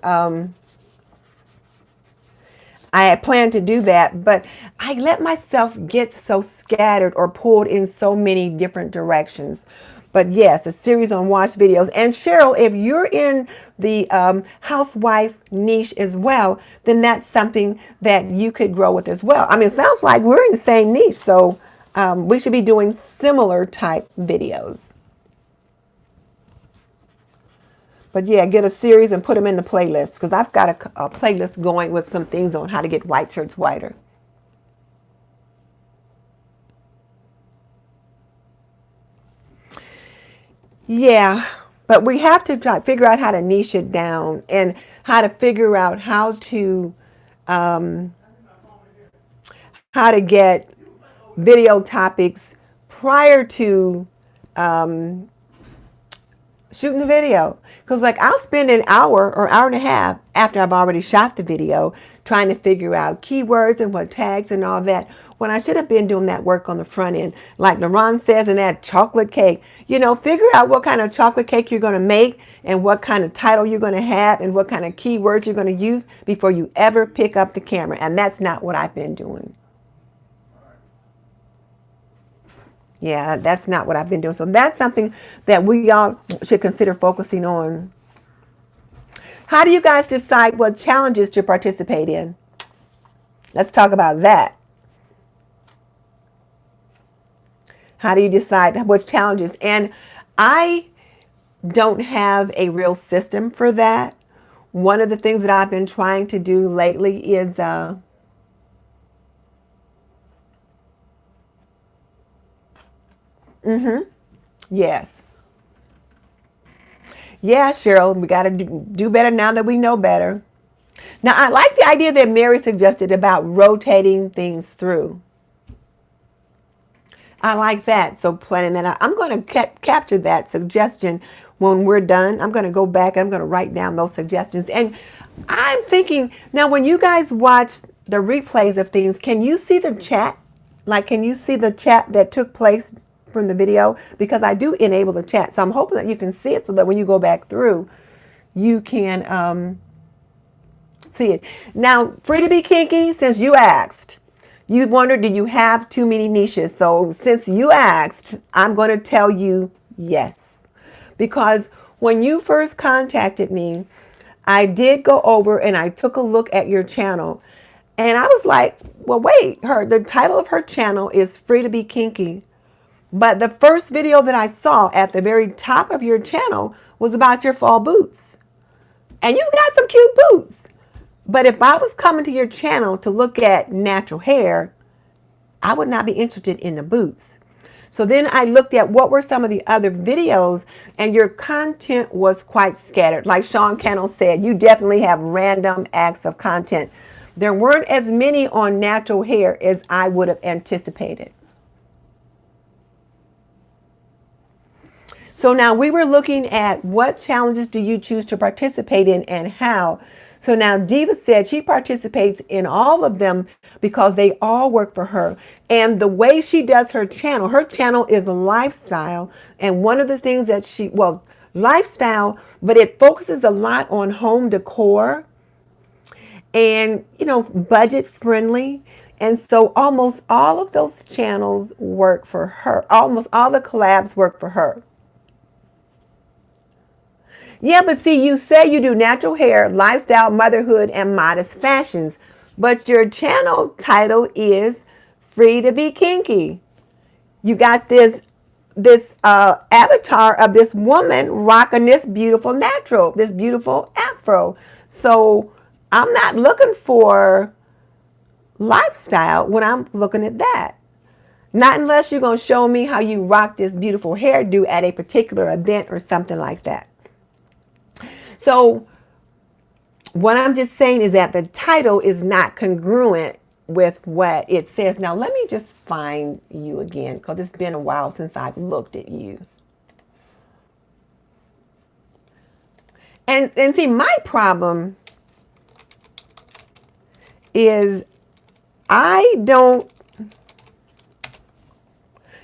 I had planned to do that, but I let myself get so scattered or pulled in so many different directions. But yes, a series on wash videos. And Cheryl, if you're in the housewife niche as well, then that's something that you could grow with as well. I mean, it sounds like we're in the same niche, so we should be doing similar type videos. But yeah, get a series and put them in the playlist, because I've got a playlist going with some things on how to get white shirts whiter. Yeah, but we have to try figure out how to niche it down, and how to figure out um, how to get video topics prior to shooting the video. Because like I'll spend an hour or hour and a half after I've already shot the video trying to figure out keywords and what tags and all that, when I should have been doing that work on the front end. Like LaRon says in that chocolate cake, figure out what kind of chocolate cake you're going to make and what kind of title you're going to have and what kind of keywords you're going to use before you ever pick up the camera. And that's not what I've been doing. Yeah, that's not what I've been doing. So that's something that we all should consider focusing on. How do you guys decide what challenges to participate in? Let's talk about that. How do you decide which challenges? And I don't have a real system for that. One of the things that I've been trying to do lately is yes. Yeah, Cheryl, we got to do better now that we know better. Now, I like the idea that Mary suggested about rotating things through. I like that. So planning that out. I'm going to capture that suggestion when we're done. I'm going to go back and I'm going to write down those suggestions. And I'm thinking, now when you guys watch the replays of things, can you see the chat? Like, can you see the chat that took place from the video? Because I do enable the chat. So I'm hoping that you can see it so that when you go back through, you can see it. Now, free to be kinky, since you asked, you wondered, do you have too many niches? So since you asked, I'm going to tell you yes. Because when you first contacted me, I did go over and I took a look at your channel. And I was like, well, wait, the title of her channel is Free to be Kinky. But the first video that I saw at the very top of your channel was about your fall boots. And you got some cute boots. But if I was coming to your channel to look at natural hair, I would not be interested in the boots. So then I looked at what were some of the other videos, and your content was quite scattered. Like Sean Cannell said, you definitely have random acts of content. There weren't as many on natural hair as I would have anticipated. So now we were looking at what challenges do you choose to participate in and how. So now Diva said she participates in all of them because they all work for her. And the way she does her channel is lifestyle. And one of the things that lifestyle, but it focuses a lot on home decor and, budget friendly. And so almost all of those channels work for her. Almost all the collabs work for her. Yeah, but see, you say you do natural hair, lifestyle, motherhood, and modest fashions, but your channel title is Free to Be Kinky. You got this avatar of this woman rocking this beautiful natural, this beautiful afro. So I'm not looking for lifestyle when I'm looking at that. Not unless you're going to show me how you rock this beautiful hairdo at a particular event or something like that. So what I'm just saying is that the title is not congruent with what it says. Now, let me just find you again because it's been a while since I've looked at you. And see, my problem is I don't,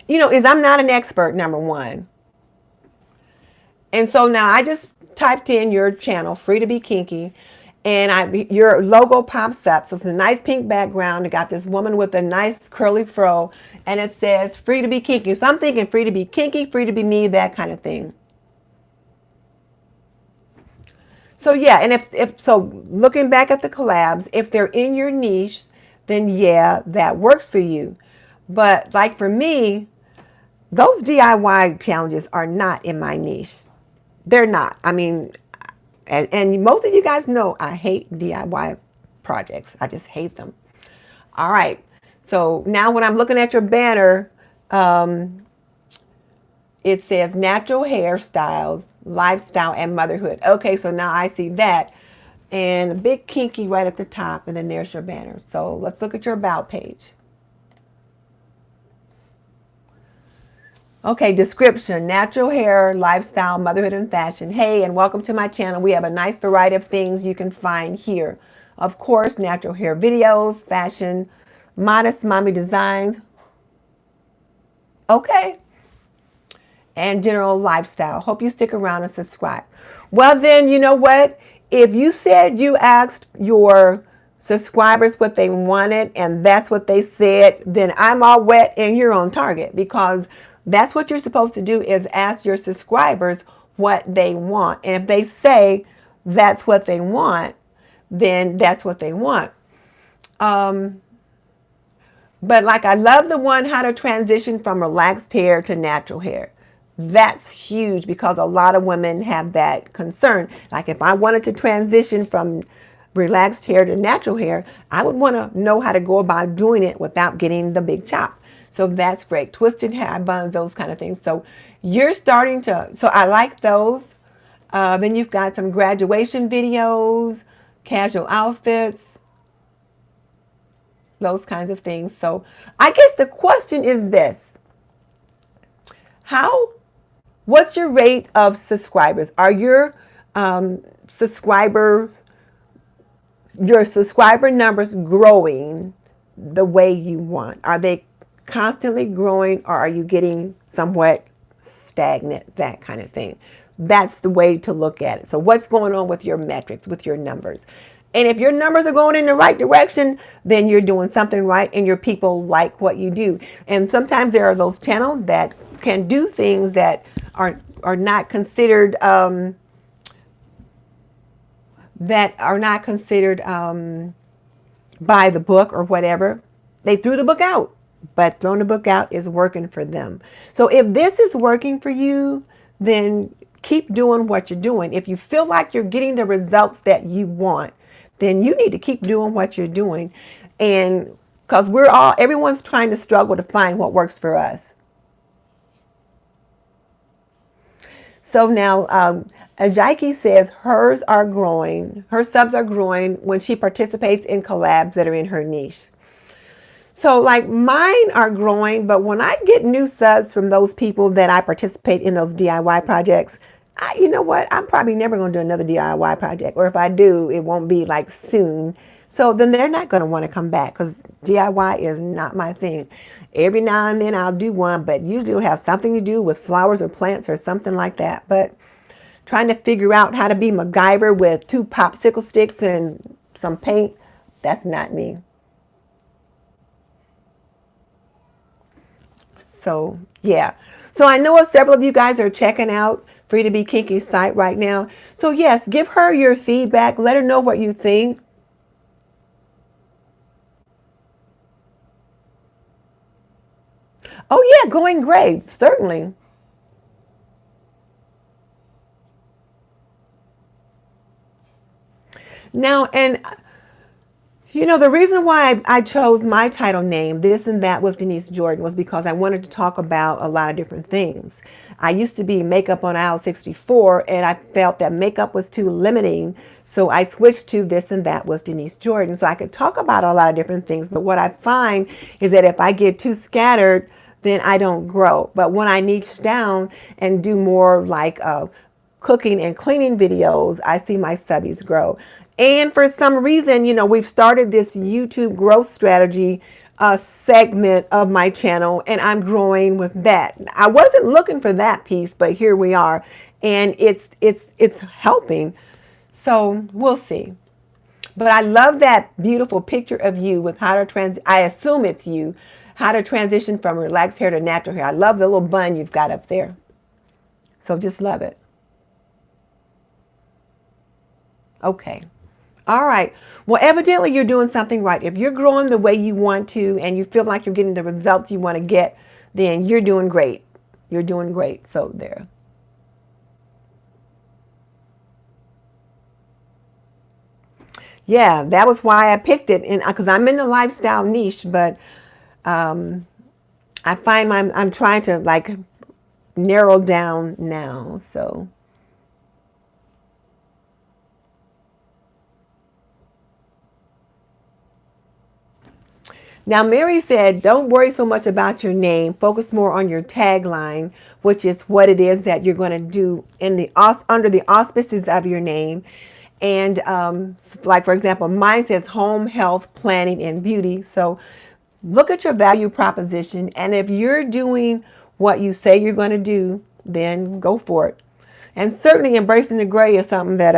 is I'm not an expert, number one. And so now I just typed in your channel, Free to Be Kinky, and your logo pops up. So it's a nice pink background. It got this woman with a nice curly fro, and it says Free to Be Kinky. So I'm thinking free to be kinky, free to be me, that kind of thing. So yeah, and if so, looking back at the collabs, if they're in your niche, then yeah, that works for you. But like for me, those DIY challenges are not in my niche. They're not. I mean, and most of you guys know I hate DIY projects. I just hate them. All right. So now when I'm looking at your banner, it says natural hairstyles, lifestyle, and motherhood. Okay, so now I see that. And a big kinky right at the top, and then there's your banner. So let's look at your about page. Okay, description, natural hair, lifestyle, motherhood, and fashion. Hey, and welcome to my channel. We have a nice variety of things you can find here. Of course, natural hair videos, fashion, modest mommy designs. Okay. And general lifestyle. Hope you stick around and subscribe. Well, then, you know what? If you said you asked your subscribers what they wanted and that's what they said, then I'm all wet and you're on target, because that's what you're supposed to do, is ask your subscribers what they want. And if they say that's what they want, then that's what they want. But like, I love the one, how to transition from relaxed hair to natural hair. That's huge because a lot of women have that concern. Like, if I wanted to transition from relaxed hair to natural hair, I would want to know how to go about doing it without getting the big chop. So that's great. Twisted hair buns, those kind of things. So you're starting to, so I like those. Then you've got some graduation videos, casual outfits, those kinds of things. So I guess the question is this: what's your rate of subscribers? Are your subscriber numbers growing the way you want? Are they constantly growing, or are you getting somewhat stagnant, that kind of thing? That's the way to look at it. So what's going on with your metrics, with your numbers? And if your numbers are going in the right direction, then you're doing something right and your people like what you do. And sometimes there are those channels that can do things that are not considered by the book or whatever. They threw the book out, but throwing the book out is working for them. So if this is working for you, then keep doing what you're doing. If you feel like you're getting the results that you want, then you need to keep doing what you're doing. And because everyone's trying to struggle to find what works for us. So now, Ajiki says her subs are growing when she participates in collabs that are in her niche. So like, mine are growing, but when I get new subs from those people that I participate in those DIY projects, you know what? I'm probably never going to do another DIY project. Or if I do, it won't be like soon. So then they're not going to want to come back, because DIY is not my thing. Every now and then I'll do one, but usually it'll have something to do with flowers or plants or something like that. But trying to figure out how to be MacGyver with 2 popsicle sticks and some paint, that's not me. So yeah. So I know several of you guys are checking out Free to Be Kinky site right now. So yes, give her your feedback. Let her know what you think. Oh yeah, going great, certainly. Now, and you know, the reason why I chose my title name, This and That with Denise Jordan, was because I wanted to talk about a lot of different things. I used to be makeup on aisle 64, and I felt that makeup was too limiting. So I switched to This and That with Denise Jordan. So I could talk about a lot of different things. But what I find is that if I get too scattered, then I don't grow. But when I niche down and do more like cooking and cleaning videos, I see my subbies grow. And for some reason, you know, we've started this YouTube growth strategy segment of my channel, and I'm growing with that. I wasn't looking for that piece, but here we are, and it's helping. So we'll see. But I love that beautiful picture of you with how to I assume it's you, how to transition from relaxed hair to natural hair. I love the little bun you've got up there. So just love it. Okay. All right. Well, evidently you're doing something right. If you're growing the way you want to and you feel like you're getting the results you want to get, then you're doing great. You're doing great. So there. Yeah, that was why I picked it, and because I'm in the lifestyle niche, but I find I'm trying to like narrow down now. So now, Mary said, don't worry so much about your name. Focus more on your tagline, which is what it is that you're going to do in the under the auspices of your name. And like, for example, mine says home, health, planning, and beauty. So look at your value proposition. And if you're doing what you say you're going to do, then go for it. And certainly embracing the gray is something that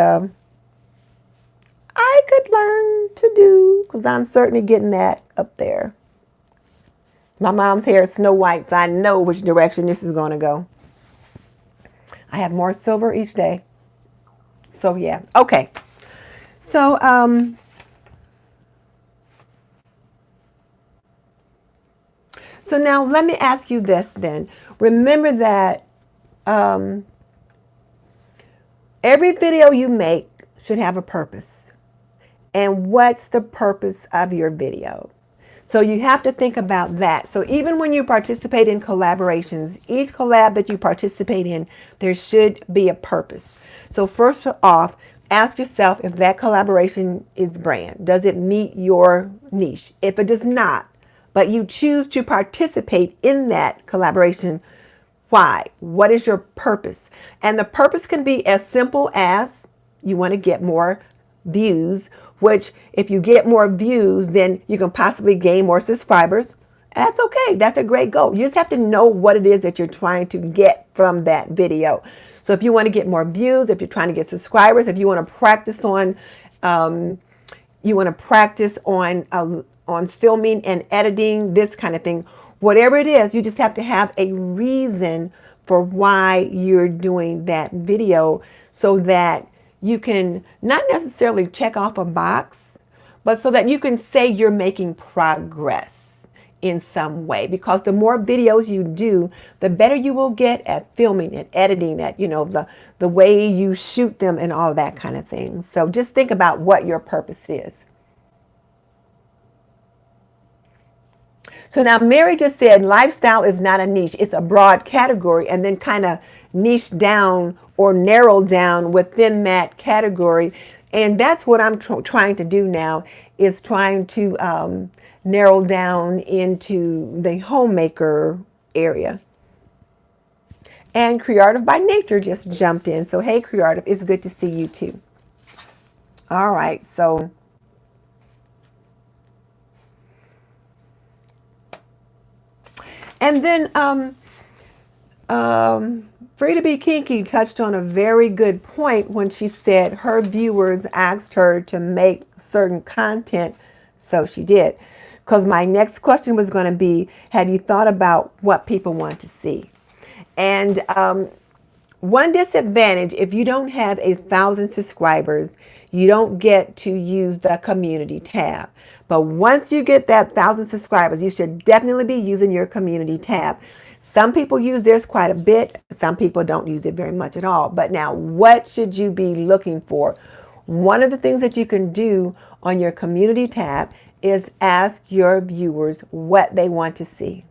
I could learn to do, because I'm certainly getting that up there. My mom's hair is snow white, so I know which direction this is going to go. I have more silver each day. So yeah, okay. So so now let me ask you this then. Remember that every video you make should have a purpose. And what's the purpose of your video? So you have to think about that. So even when you participate in collaborations, each collab that you participate in, there should be a purpose. So first off, ask yourself if that collaboration is brand. Does it meet your niche? If it does not, but you choose to participate in that collaboration, why? What is your purpose? And the purpose can be as simple as you want to get more views, which if you get more views, then you can possibly gain more subscribers. That's okay. That's a great goal. You just have to know what it is that you're trying to get from that video. So if you want to get more views, if you're trying to get subscribers, if you want to practice on, on filming and editing, this kind of thing, whatever it is, you just have to have a reason for why you're doing that video, so that you can not necessarily check off a box, but so that you can say you're making progress in some way. Because the more videos you do, the better you will get at filming and editing, at, you know, the way you shoot them and all that kind of thing. So just think about what your purpose is. So now Mary just said lifestyle is not a niche, it's a broad category, and then kind of niche down or narrow down within that category. And that's what I'm trying to do now, is trying to narrow down into the homemaker area. And Creative by Nature just jumped in. So hey, Creative, it's good to see you too. All right, so and then Free to Be Kinky touched on a very good point when she said her viewers asked her to make certain content, so she did. Because my next question was going to be, have you thought about what people want to see? And one disadvantage, if you don't have 1,000 subscribers, you don't get to use the community tab. But once you get that 1,000 subscribers, you should definitely be using your community tab. Some people use theirs quite a bit. Some people don't use it very much at all. But now, what should you be looking for? One of the things that you can do on your community tab is ask your viewers what they want to see.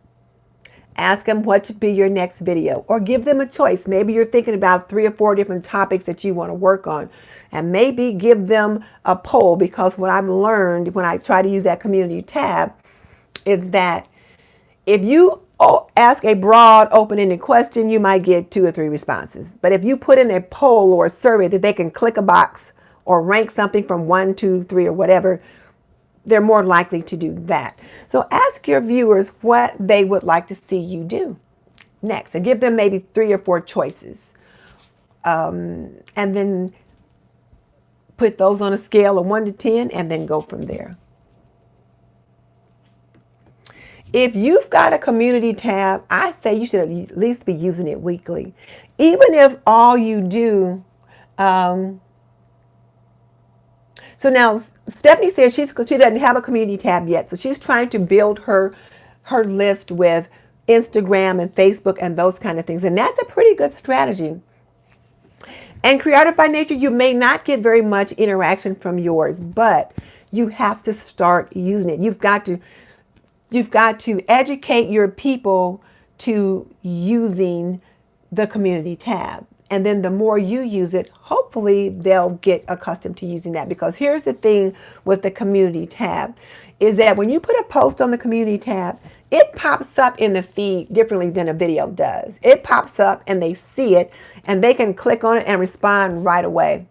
Ask them what should be your next video, or give them a choice. Maybe you're thinking about 3 or 4 different topics that you want to work on, and maybe give them a poll, because what I've learned when I try to use that community tab is that if you ask a broad, open-ended question, you might get 2 or 3 responses. But if you put in a poll or a survey that they can click a box or rank something from 1, 2, 3, or whatever, they're more likely to do that. So ask your viewers what they would like to see you do next, and give them maybe 3 or 4 choices. And then put those on a scale of 1 to 10 and then go from there. If you've got a community tab, I say you should at least be using it weekly. Even if all you do, so now Stephanie says she doesn't have a community tab yet. So she's trying to build her list with Instagram and Facebook and those kind of things. And that's a pretty good strategy. And Creative by Nature, you may not get very much interaction from yours, but you have to start using it. You've got to educate your people to using the community tab. And then the more you use it, hopefully they'll get accustomed to using that. Because here's the thing with the community tab is that when you put a post on the community tab, it pops up in the feed differently than a video does. It pops up and they see it and they can click on it and respond right away.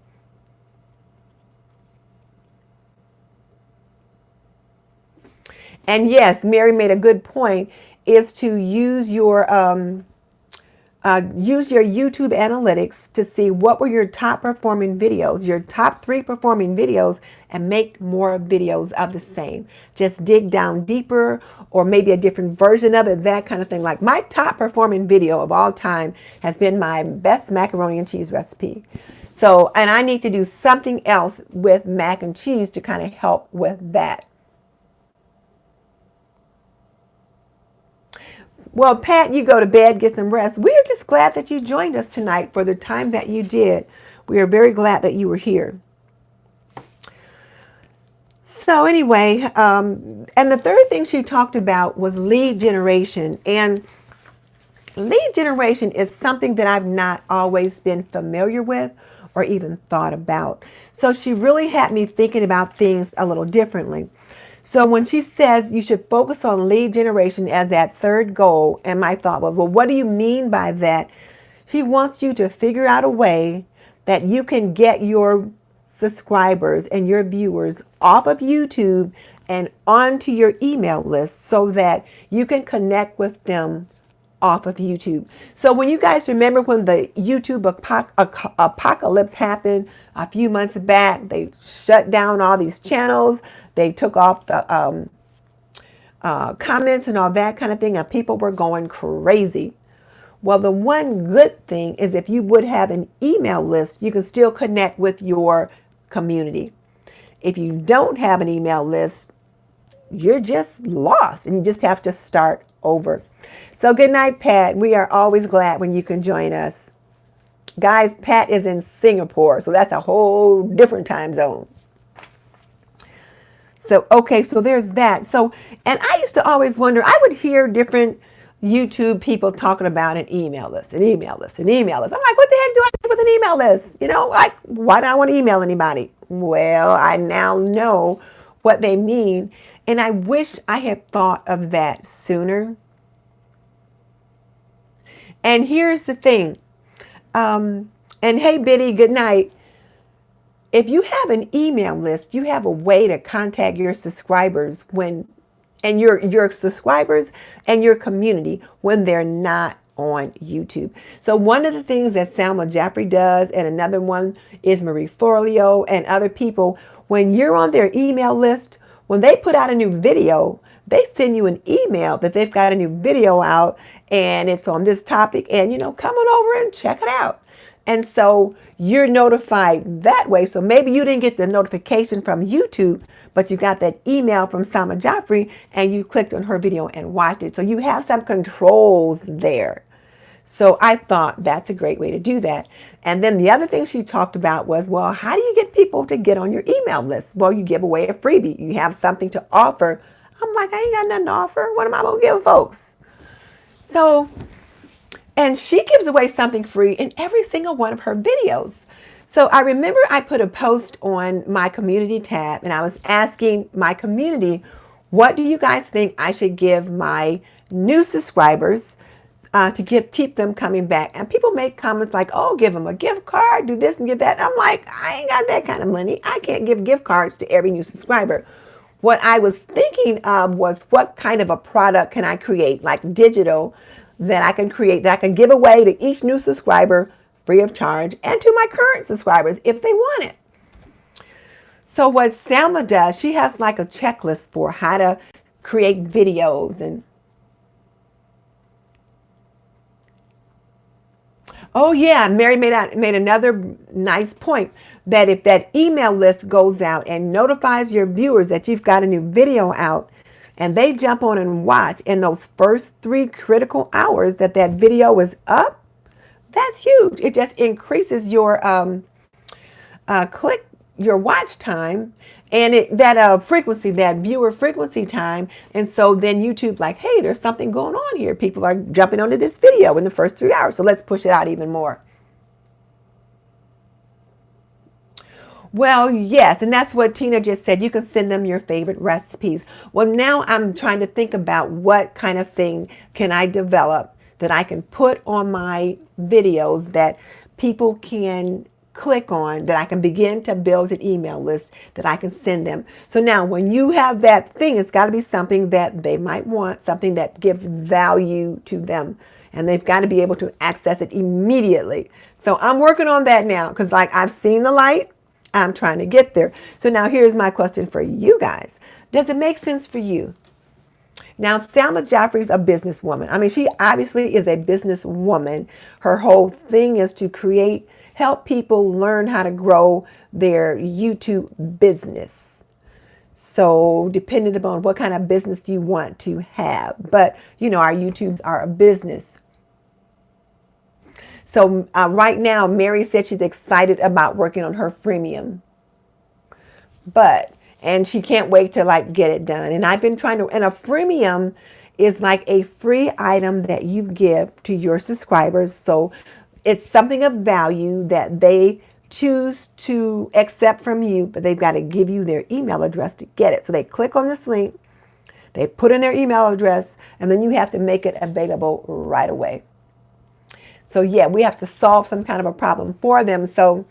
And yes, Mary made a good point, is to use your YouTube analytics to see what were your top performing videos, your top 3 performing videos, and make more videos of the same. Just dig down deeper, or maybe a different version of it, that kind of thing. Like my top performing video of all time has been my best macaroni and cheese recipe. So, and I need to do something else with mac and cheese to kind of help with that. Well, Pat, you go to bed, get some rest. We are just glad that you joined us tonight for the time that you did. We are very glad that you were here. So anyway, and the third thing she talked about was lead generation. And lead generation is something that I've not always been familiar with or even thought about. So she really had me thinking about things a little differently. So when she says you should focus on lead generation as that third goal, and my thought was, well, what do you mean by that? She wants you to figure out a way that you can get your subscribers and your viewers off of YouTube and onto your email list so that you can connect with them off of YouTube. So when you guys remember when the YouTube apocalypse happened a few months back, they shut down all these channels. They took off the comments and all that kind of thing, and people were going crazy. Well, the one good thing is if you would have an email list, you can still connect with your community. If you don't have an email list, you're just lost and you just have to start over. So good night, Pat. We are always glad when you can join us. Guys, Pat is in Singapore, so that's a whole different time zone. So, okay, so there's that. So, and I used to always wonder, I would hear different YouTube people talking about an email list, an email list, an email list. I'm like, what the heck do I do with an email list? You know, like, why do I want to email anybody? Well, I now know what they mean. And I wish I had thought of that sooner. And here's the thing. And hey, Biddy, good night. If you have an email list, you have a way to contact your subscribers and your subscribers and your community when they're not on YouTube. So one of the things that Salma Jaffrey does, and another one is Marie Forleo and other people, when you're on their email list, when they put out a new video, they send you an email that they've got a new video out and it's on this topic, and come on over and check it out. And so you're notified that way. So maybe you didn't get the notification from YouTube, but you got that email from Sama Joffrey and you clicked on her video and watched it. So you have some controls there. So I thought that's a great way to do that. And then the other thing she talked about was, well, how do you get people to get on your email list? Well, you give away a freebie. You have something to offer. I'm like, I ain't got nothing to offer. What am I going to give folks? So, and she gives away something free in every single one of her videos. So I remember I put a post on my community tab and I was asking my community, what do you guys think I should give my new subscribers to keep them coming back? And people make comments like, oh, give them a gift card, do this and give that. And I'm like, I ain't got that kind of money. I can't give gift cards to every new subscriber. What I was thinking of was, what kind of a product can I create, like digital, that I can create, that I can give away to each new subscriber free of charge, and to my current subscribers if they want it. So what Selma does, she has like a checklist for how to create videos. And oh yeah, Mary made another nice point, that if that email list goes out and notifies your viewers that you've got a new video out, and they jump on and watch in those first 3 critical hours that video is up, that's huge. It just increases your your watch time, and that frequency, that viewer frequency time. And so then YouTube like, hey, there's something going on here. People are jumping onto this video in the first 3 hours. So let's push it out even more. Well, yes, and that's what Tina just said. You can send them your favorite recipes. Well, now I'm trying to think about what kind of thing can I develop that I can put on my videos that people can click on, that I can begin to build an email list that I can send them. So now when you have that thing, it's got to be something that they might want, something that gives value to them, and they've got to be able to access it immediately. So I'm working on that now, because like I've seen the light. I'm trying to get there. So now here's my question for you guys. Does it make sense for you? Now, Selma Joffrey's a businesswoman. I mean, she obviously is a businesswoman. Her whole thing is to help people learn how to grow their YouTube business. So depending upon what kind of business do you want to have. But, our YouTubes are a business. So right now, Mary said she's excited about working on her freemium. And she can't wait to get it done. And I've been and a freemium is like a free item that you give to your subscribers. So it's something of value that they choose to accept from you, but they've got to give you their email address to get it. So they click on this link, they put in their email address, and then you have to make it available right away. So yeah, we have to solve some kind of a problem for them. So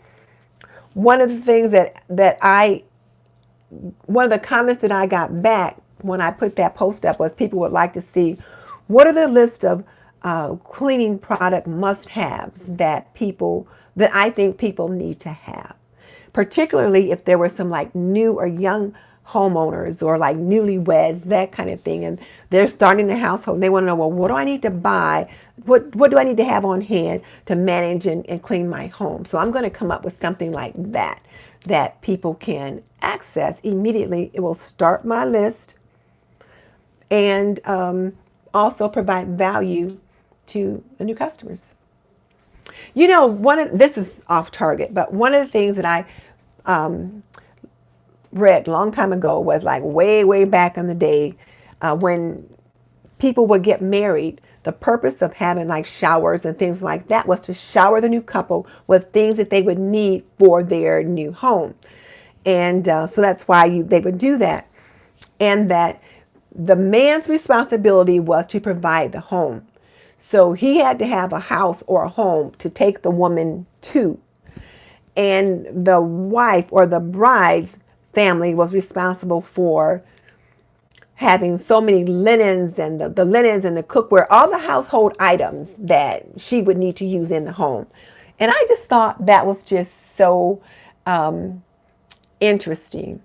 one of the things one of the comments that I got back when I put that post up was people would like to see, what are the list of cleaning product must-haves that I think people need to have, particularly if there were some new or young homeowners or newlyweds, that kind of thing, and they're starting a household and they want to know, well, what do I need to buy? What do I need to have on hand to manage and clean my home? So I'm going to come up with something like that people can access immediately. It will start my list and also provide value to the new customers. This is off target, but one of the things that I read a long time ago was way back in the day when people would get married. The purpose of having showers and things like that was to shower the new couple with things that they would need for their new home. And so that's why they would do that. And that the man's responsibility was to provide the home. So he had to have a house or a home to take the woman to. And the wife or the bride's family was responsible for having so many linens and the linens and the cookware, all the household items that she would need to use in the home. And I just thought that was just so interesting.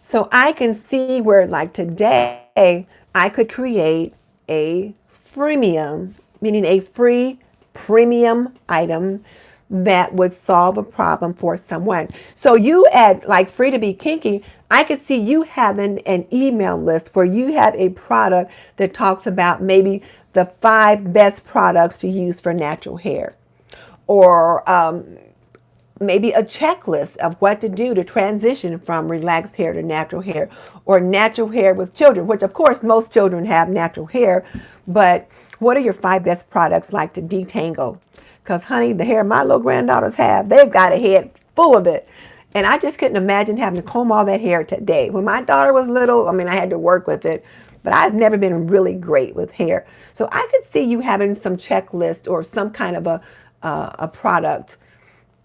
So I can see where today I could create a freemium, meaning a free premium item that would solve a problem for someone. So you at like Free to Be Kinky, I could see you having an email list where you have a product that talks about maybe the 5 best products to use for natural hair, or maybe a checklist of what to do to transition from relaxed hair to natural hair, or natural hair with children, which of course most children have natural hair, but what are your 5 best products like to detangle? Because honey, the hair my little granddaughters have, they've got a head full of it. And I just couldn't imagine having to comb all that hair today. When my daughter was little, I mean, I had to work with it, but I've never been really great with hair. So I could see you having some checklist or some kind of a product,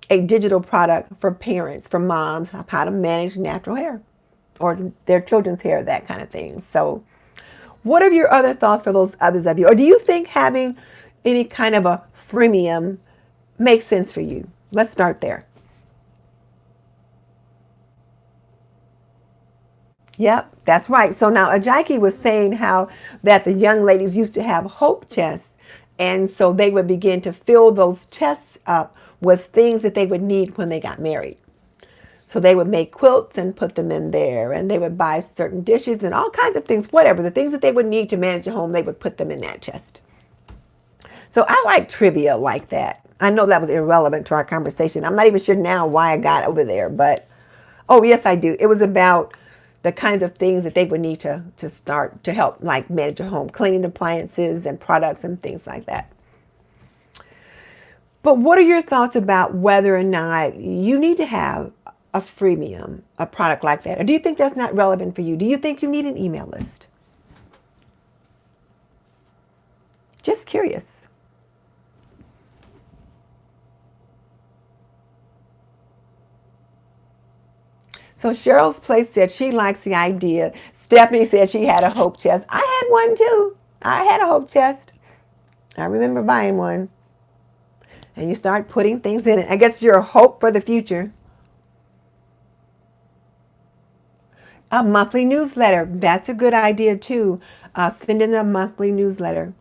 a digital product for parents, for moms, how to manage natural hair or their children's hair, that kind of thing. So what are your other thoughts for those others of you? Or do you think having any kind of a freemium makes sense for you? Let's start there. Yep, that's right. So now Ajaki was saying how that the young ladies used to have hope chests. And so they would begin to fill those chests up with things that they would need when they got married. So they would make quilts and put them in there, and they would buy certain dishes and all kinds of things, whatever. The things that they would need to manage a home, they would put them in that chest. So I like trivia like that. I know that was irrelevant to our conversation. I'm not even sure now why I got over there, but oh, yes, I do. It was about the kinds of things that they would need to start to help like manage a home, cleaning appliances and products and things like that. But what are your thoughts about whether or not you need to have a freemium, a product like that? Or do you think that's not relevant for you? Do you think you need an email list? Just curious. So Cheryl's Place said she likes the idea. Stephanie said she had a hope chest. I had one too. I had a hope chest. I remember buying one. And you start putting things in it. I guess your hope for the future. A monthly newsletter. That's a good idea too. Send in a monthly newsletter,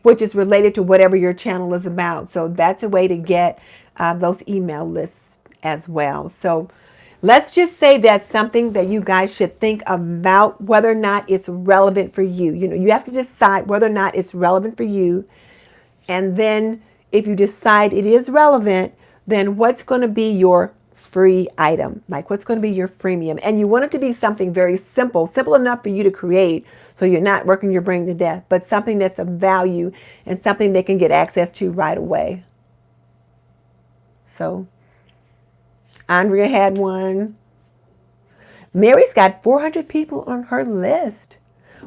which is related to whatever your channel is about. So that's a way to get those email lists as well. So let's just say that's something that you guys should think about, whether or not it's relevant for you. You know, you have to decide whether or not it's relevant for you. And then if you decide it is relevant, then what's going to be your free item? Like what's going to be your freemium? And you want it to be something very simple, simple enough for you to create so you're not working your brain to death, but something that's of value and something they can get access to right away. So Andrea had one. Mary's got 400 people on her list.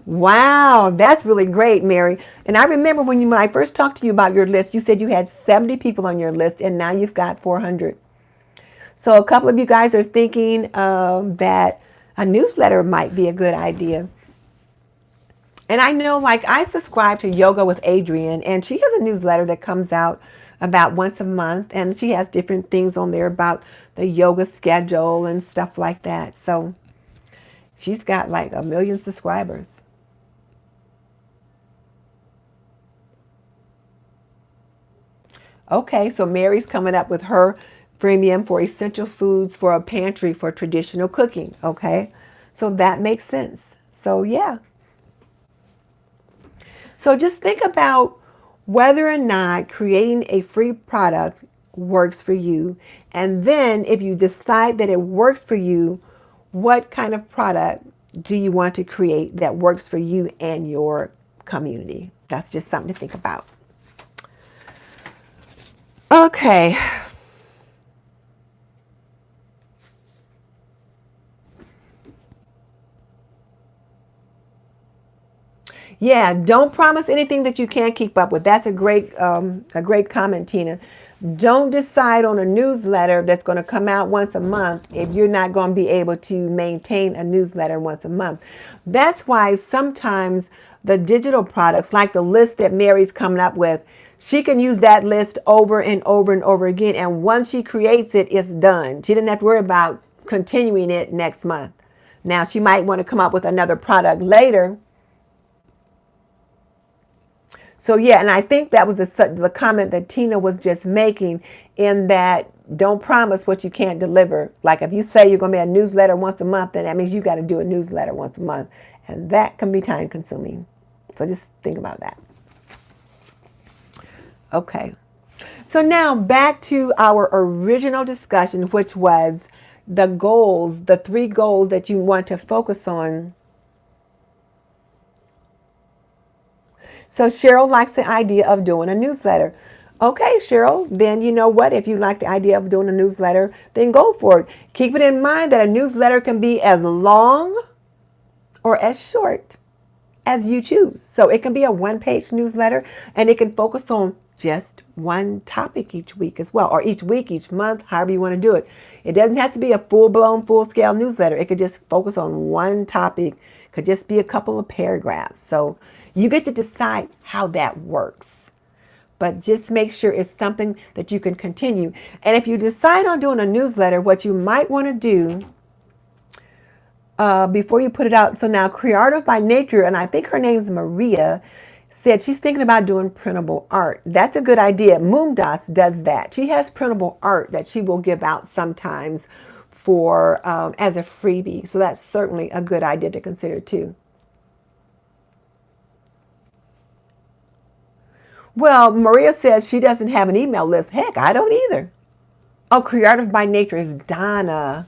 Wow, that's really great, Mary. And I remember when I first talked to you about your list, you said you had 70 people on your list, and now you've got 400. So a couple of you guys are thinking that a newsletter might be a good idea. And I know, like, I subscribe to Yoga with Adrienne, and she has a newsletter that comes out about once a month, and she has different things on there about the yoga schedule and stuff like that. So she's got like 1 million subscribers. Okay, so Mary's coming up with her freemium for essential foods for a pantry for traditional cooking. Okay, so that makes sense. So yeah. So just think about whether or not creating a free product works for you. And then if you decide that it works for you, what kind of product do you want to create that works for you and your community? That's just something to think about. Okay. Yeah, don't promise anything that you can't keep up with. That's a great comment, Tina. Don't decide on a newsletter that's going to come out once a month if you're not going to be able to maintain a newsletter once a month. That's why sometimes the digital products, like the list that Mary's coming up with, she can use that list over and over and over again. And once she creates it, it's done. She didn't have to worry about continuing it next month. Now, she might want to come up with another product later, So yeah, and I think that was the comment that Tina was just making, in that don't promise what you can't deliver. Like if you say you're going to be a newsletter once a month, then that means you got to do a newsletter once a month. And that can be time consuming. So just think about that. Okay. So now back to our original discussion, which was the goals, the 3 goals that you want to focus on. So Cheryl likes the idea of doing a newsletter. Okay, Cheryl, then you know what? If you like the idea of doing a newsletter, then go for it. Keep it in mind that a newsletter can be as long or as short as you choose. So it can be a 1-page newsletter, and it can focus on just one topic each week as well, or each week, each month, however you want to do it. It doesn't have to be a full-blown, full-scale newsletter. It could just focus on one topic. It could just be a couple of paragraphs. So you get to decide how that works. But just make sure it's something that you can continue. And if you decide on doing a newsletter, what you might want to do before you put it out. So now Creative by Nature, and I think her name is Maria, said she's thinking about doing printable art. That's a good idea. Moomdas does that. She has printable art that she will give out sometimes for as a freebie. So that's certainly a good idea to consider too. Well, Maria says she doesn't have an email list. Heck, I don't either. Oh, Creative by Nature is Donna.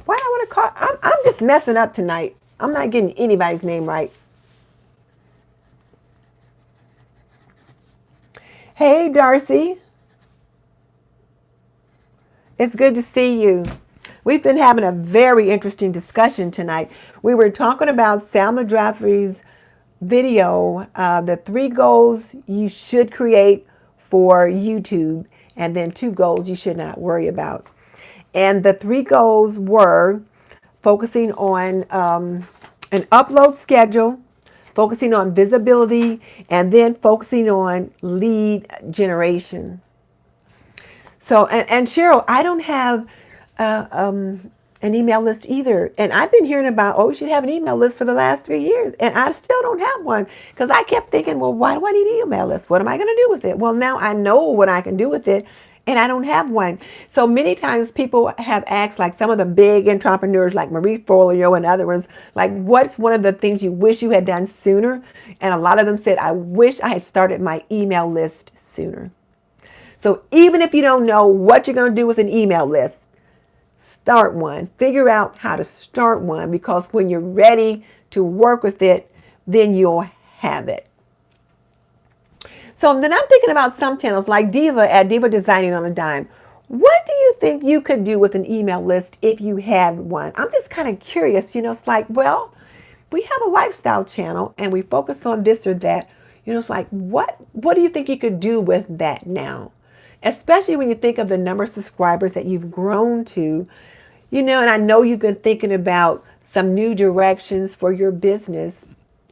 Why do I want to call? I'm just messing up tonight. I'm not getting anybody's name right. Hey, Darcy. It's good to see you. We've been having a very interesting discussion tonight. We were talking about Salma Jaffrey's video, the 3 goals you should create for YouTube, and then 2 goals you should not worry about. And the 3 goals were focusing on an upload schedule, focusing on visibility, and then focusing on lead generation. So, and Cheryl, I don't have an email list either. And I've been hearing about, oh, you should have an email list for the last 3 years. And I still don't have one, because I kept thinking, well, why do I need an email list? What am I going to do with it? Well, now I know what I can do with it, and I don't have one. So many times people have asked, like some of the big entrepreneurs like Marie Forleo and others, like, what's one of the things you wish you had done sooner? And a lot of them said, I wish I had started my email list sooner. So even if you don't know what you're going to do with an email list, start one. Figure out how to start one, because when you're ready to work with it, then you'll have it. So then I'm thinking about some channels like Diva at Diva Designing on a Dime. What do you think you could do with an email list if you had one? I'm just kind of curious. It's like, well, we have a lifestyle channel and we focus on this or that. It's like, what do you think you could do with that now? Especially when you think of the number of subscribers that you've grown to, and I know you've been thinking about some new directions for your business.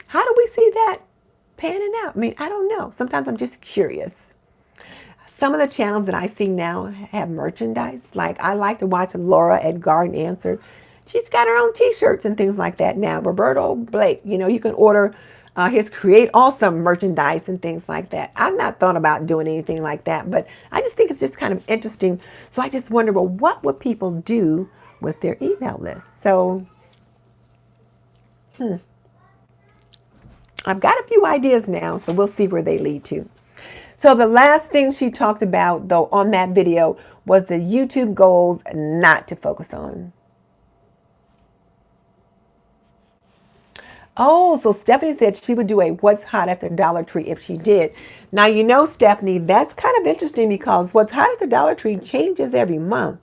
How do we see that panning out? I mean, I don't know. Sometimes I'm just curious. Some of the channels that I see now have merchandise. Like I like to watch Laura at Garden Answer. She's got her own t-shirts and things like that now. Roberto Blake, you can order his Create Awesome merchandise and things like that. I've not thought about doing anything like that, but I just think it's just kind of interesting. So I just wonder, well, what would people do with their email list? So, I've got a few ideas now, so we'll see where they lead to. So the last thing she talked about, though, on that video was the YouTube goals not to focus on. Oh, so Stephanie said she would do a What's Hot at the Dollar Tree if she did. Now, Stephanie, that's kind of interesting because What's Hot at the Dollar Tree changes every month.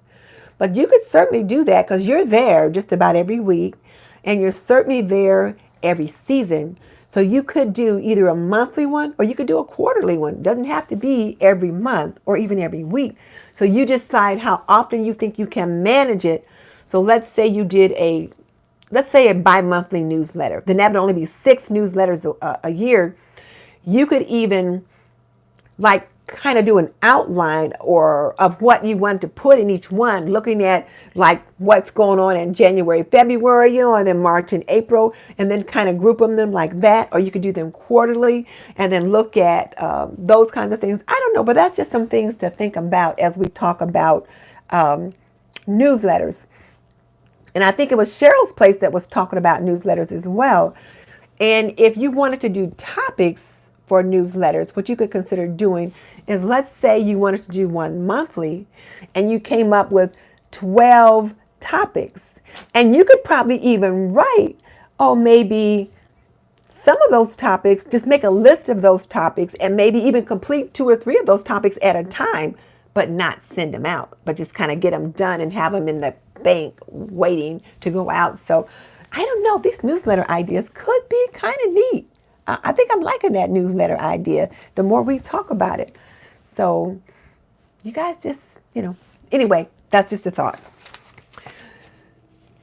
But you could certainly do that because you're there just about every week, and you're certainly there every season. So you could do either a monthly one or you could do a quarterly one. It doesn't have to be every month or even every week. So you decide how often you think you can manage it. So let's say you did a bi-monthly newsletter. Then that would only be 6 newsletters a year. You could even, like kind of do an outline or of what you want to put in each one, looking at like what's going on in January, February, and then March and April, and then kind of group them like that. Or you could do them quarterly and then look at those kinds of things. I don't know, but that's just some things to think about as we talk about newsletters. And I think it was Cheryl's Place that was talking about newsletters as well. And if you wanted to do topics for newsletters, what you could consider doing is, let's say you wanted to do one monthly and you came up with 12 topics. And you could probably even write, maybe some of those topics, just make a list of those topics and maybe even complete 2 or 3 of those topics at a time, but not send them out, but just kind of get them done and have them in the bank waiting to go out. So I don't know, these newsletter ideas could be kind of neat. I think I'm liking that newsletter idea the more we talk about it. So you guys just, anyway, that's just a thought.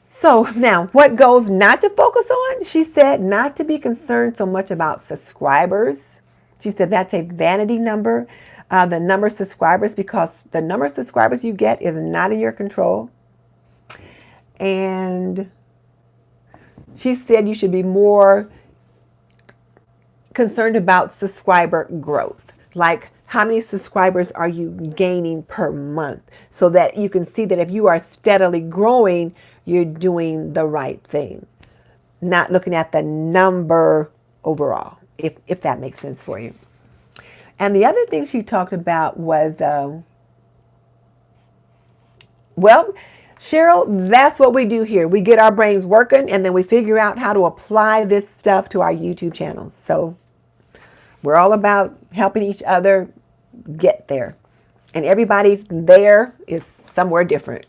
So now, what goes not to focus on? She said not to be concerned so much about subscribers. She said that's a vanity number, the number of subscribers, because the number of subscribers you get is not in your control. And she said you should be more concerned about subscriber growth. Like, how many subscribers are you gaining per month, so that you can see that if you are steadily growing, you're doing the right thing. Not looking at the number overall, if that makes sense for you. And the other thing she talked about was, Cheryl, that's what we do here. We get our brains working and then we figure out how to apply this stuff to our YouTube channels. So we're all about helping each other get there. And everybody's there is somewhere different.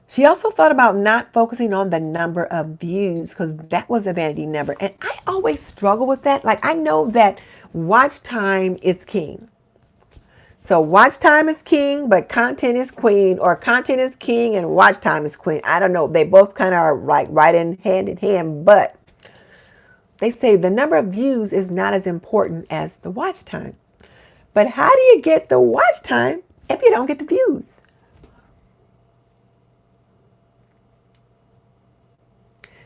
She also thought about not focusing on the number of views, because that was a vanity number. And I always struggle with that. Like, I know that watch time is king. So watch time is king, but content is queen, or content is king and watch time is queen. I don't know. They both kind of are right in hand, but they say the number of views is not as important as the watch time. But how do you get the watch time if you don't get the views?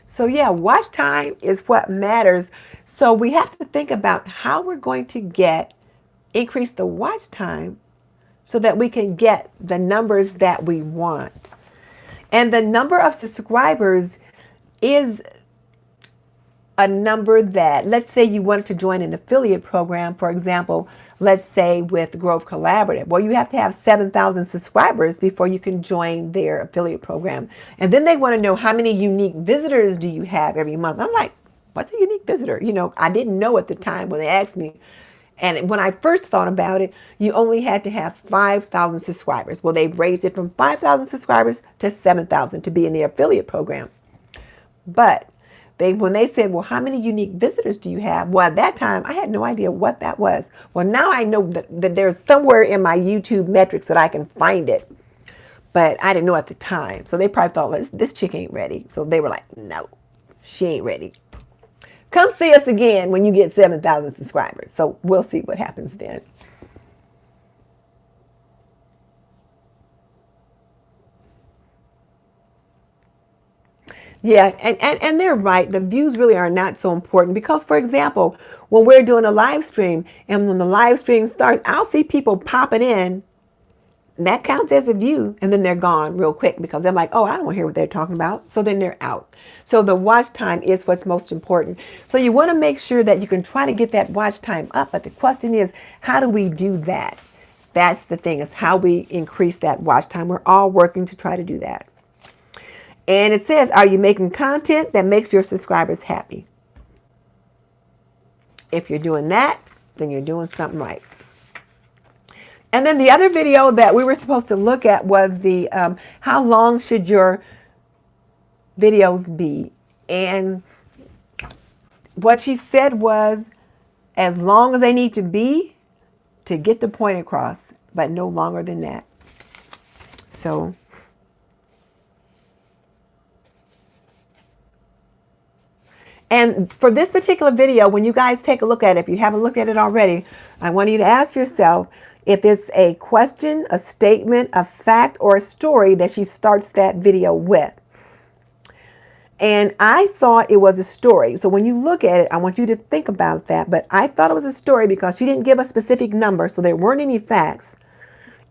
So yeah, watch time is what matters. So we have to think about how we're going to increase the watch time so that we can get the numbers that we want. And the number of subscribers is a number that, let's say you wanted to join an affiliate program, for example, let's say with Growth Collaborative. Well, you have to have 7,000 subscribers before you can join their affiliate program. And then they want to know, how many unique visitors do you have every month? I'm like, what's a unique visitor? I didn't know at the time when they asked me. And when I first thought about it, you only had to have 5,000 subscribers. Well, they've raised it from 5,000 subscribers to 7,000 to be in the affiliate program. But when they said, well, how many unique visitors do you have? Well, at that time, I had no idea what that was. Well, now I know that there's somewhere in my YouTube metrics that I can find it. But I didn't know at the time. So they probably thought, well, this chick ain't ready. So they were like, no, she ain't ready. Come see us again when you get 7,000 subscribers. So we'll see what happens then. Yeah, and they're right. The views really are not so important because, for example, when we're doing a live stream and when the live stream starts, I'll see people popping in. That counts as a view, and then they're gone real quick because they're like, oh, I don't want to hear what they're talking about. So then they're out. So the watch time is what's most important. So you want to make sure that you can try to get that watch time up. But the question is, how do we do that? That's the thing, is how we increase that watch time. We're all working to try to do that. And it says, are you making content that makes your subscribers happy? If you're doing that, then you're doing something right. And then the other video that we were supposed to look at was the how long should your videos be? And what she said was, as long as they need to be to get the point across, but no longer than that. So And for this particular video, when you guys take a look at it, if you haven't looked at it already, I want you to ask yourself if it's a question, a statement, a fact, or a story that she starts that video with. And I thought it was a story. So when you look at it, I want you to think about that. But I thought it was a story because she didn't give a specific number, so there weren't any facts.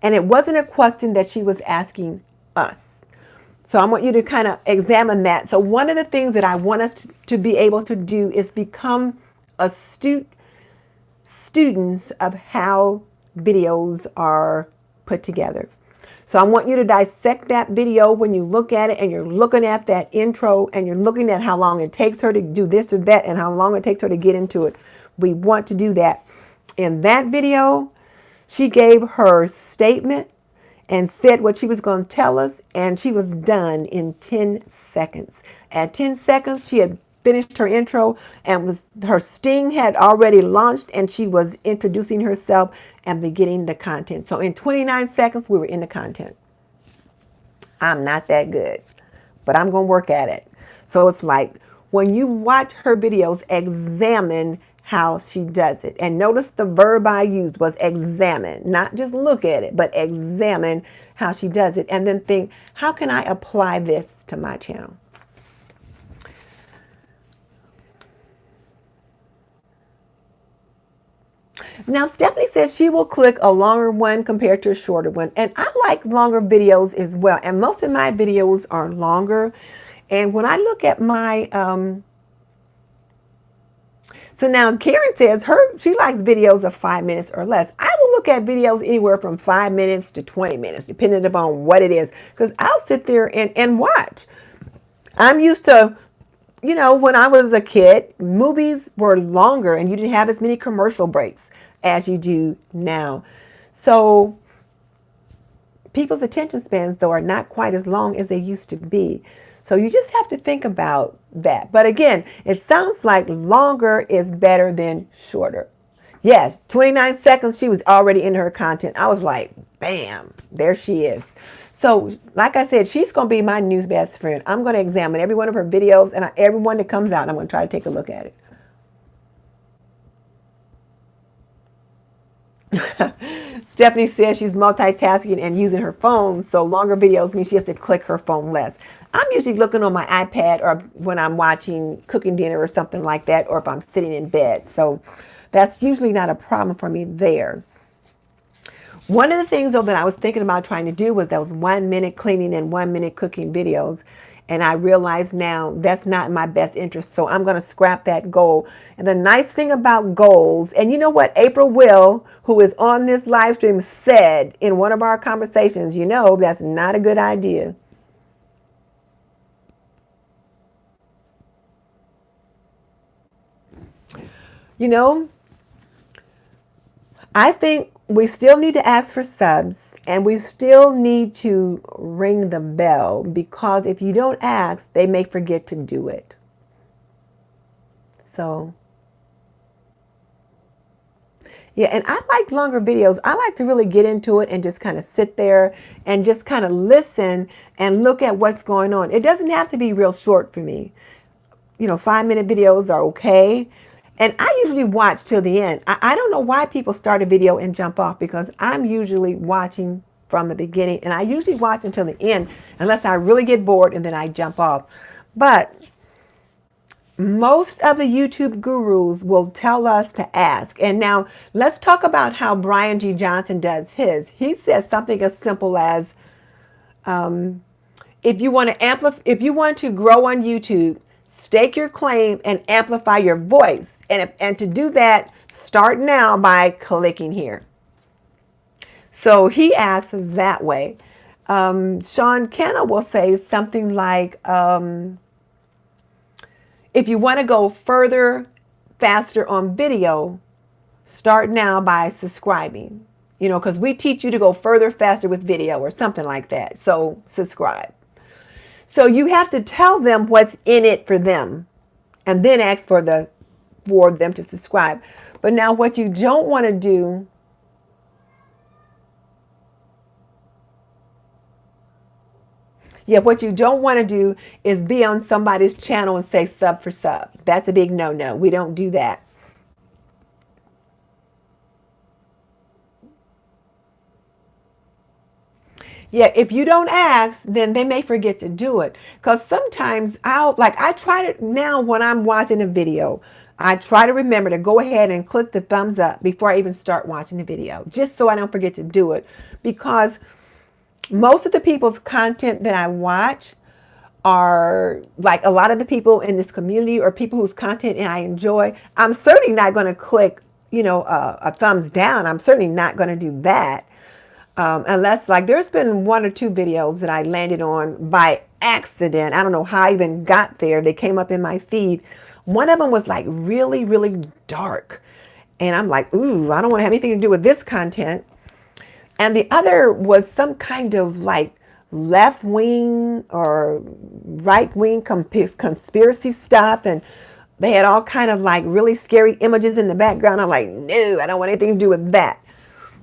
And it wasn't a question that she was asking us. So I want you to kind of examine that. So one of the things that I want us to be able to do is become astute students of how videos are put together. So I want you to dissect that video when you look at it and you're looking at that intro and you're looking at how long it takes her to do this or that and how long it takes her to get into it. We want to do that. In that video, she gave her statement and said what she was going to tell us, and she was done in 10 seconds. At 10 seconds, she had finished her intro and her sting had already launched, and she was introducing herself and beginning the content. So in 29 seconds, we were in the content. I'm not that good, but I'm going to work at it. So it's like when you watch her videos, examine how she does it. And notice the verb I used was examine, not just look at it, but examine how she does it. And then think, how can I apply this to my channel? Now, Stephanie says she will click a longer one compared to a shorter one. And I like longer videos as well. And most of my videos are longer. And when I look at my, so now Karen says she likes videos of 5 minutes or less. I will look at videos anywhere from 5 minutes to 20 minutes, depending upon what it is, because I'll sit there and watch. I'm used to, when I was a kid, movies were longer and you didn't have as many commercial breaks as you do now. So people's attention spans, though, are not quite as long as they used to be. So you just have to think about that. But again, it sounds like longer is better than shorter. Yes, 29 seconds, she was already into her content. I was like, bam, there she is. So like I said, she's going to be my new best friend. I'm going to examine every one of her videos and every one that comes out. I'm going to try to take a look at it. Stephanie says she's multitasking and using her phone, so longer videos mean she has to click her phone less. I'm usually looking on my iPad or when I'm watching cooking dinner or something like that, or if I'm sitting in bed. So that's usually not a problem for me there. One of the things, though, that I was thinking about trying to do was those 1 minute cleaning and 1 minute cooking videos. And I realize now that's not in my best interest. So I'm going to scrap that goal. And the nice thing about goals, and you know what April Will, who is on this live stream, said in one of our conversations, that's not a good idea. I think we still need to ask for subs and we still need to ring the bell, because if you don't ask, they may forget to do it. So, yeah, and I like longer videos. I like to really get into it and just kind of sit there and just kind of listen and look at what's going on. It doesn't have to be real short for me. 5-minute videos are okay. And I usually watch till the end. I don't know why people start a video and jump off, because I'm usually watching from the beginning. And I usually watch until the end, unless I really get bored and then I jump off. But most of the YouTube gurus will tell us to ask. And now let's talk about how Brian G. Johnson does his. He says something as simple as, if you want to grow on YouTube, stake your claim and amplify your voice. And to do that, start now by clicking here. So he asks that way. Sean Kenna will say something like, if you want to go further, faster on video, start now by subscribing. Because we teach you to go further, faster with video or something like that. So subscribe. So you have to tell them what's in it for them and then ask for them to subscribe. But now what you don't want to do Yeah, what you don't want to do is be on somebody's channel and say sub for sub. That's a big no-no. We don't do that. Yeah, if you don't ask, then they may forget to do it. Because sometimes I try to, now when I'm watching a video, I try to remember to go ahead and click the thumbs up before I even start watching the video, just so I don't forget to do it. Because most of the people's content that I watch are like a lot of the people in this community or people whose content I enjoy. I'm certainly not going to click, a thumbs down. I'm certainly not going to do that. Unless like there's been one or two videos that I landed on by accident. I don't know how I even got there. They came up in my feed. One of them was like really, really dark. And I'm like, ooh, I don't want to have anything to do with this content. And the other was some kind of like left wing or right wing conspiracy stuff. And they had all kind of like really scary images in the background. I'm like, no, I don't want anything to do with that.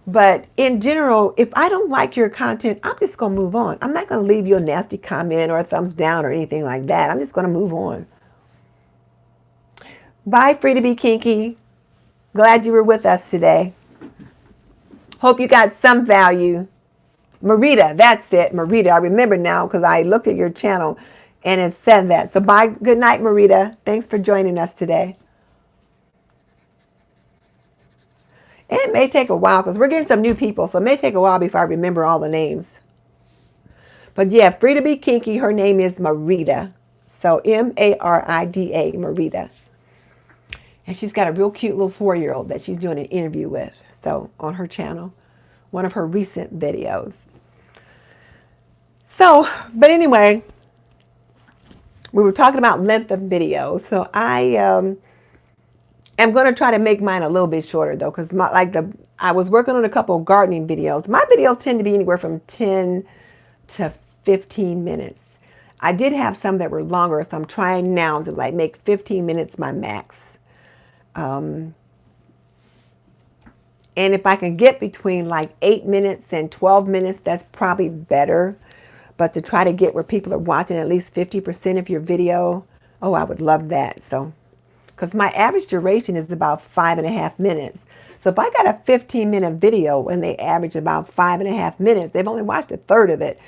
But in general, if I don't like your content, I'm just going to move on. I'm not going to leave you a nasty comment or a thumbs down or anything like that. I'm just going to move on. Bye, Free to Be Kinky. Glad you were with us today. Hope you got some value. Marita, that's it. Marita, I remember now because I looked at your channel and it said that. So bye. Good night, Marita. Thanks for joining us today. It may take a while because we're getting some new people. So it may take a while before I remember all the names. But yeah, Free to Be Kinky. Her name is Marita. So Marida, Marita. And she's got a real cute little 4-year-old that she's doing an interview with. So on her channel, one of her recent videos. So, but anyway, we were talking about length of videos. So I'm going to try to make mine a little bit shorter though, because I was working on a couple of gardening videos. My videos tend to be anywhere from 10 to 15 minutes. I did have some that were longer, so I'm trying now to like make 15 minutes my max. And if I can get between like 8 minutes and 12 minutes, that's probably better. But to try to get where people are watching at least 50% of your video, oh, I would love that. So, because my average duration is about 5.5 minutes. So if I got a 15-minute video and they average about 5.5 minutes, they've only watched a third of it.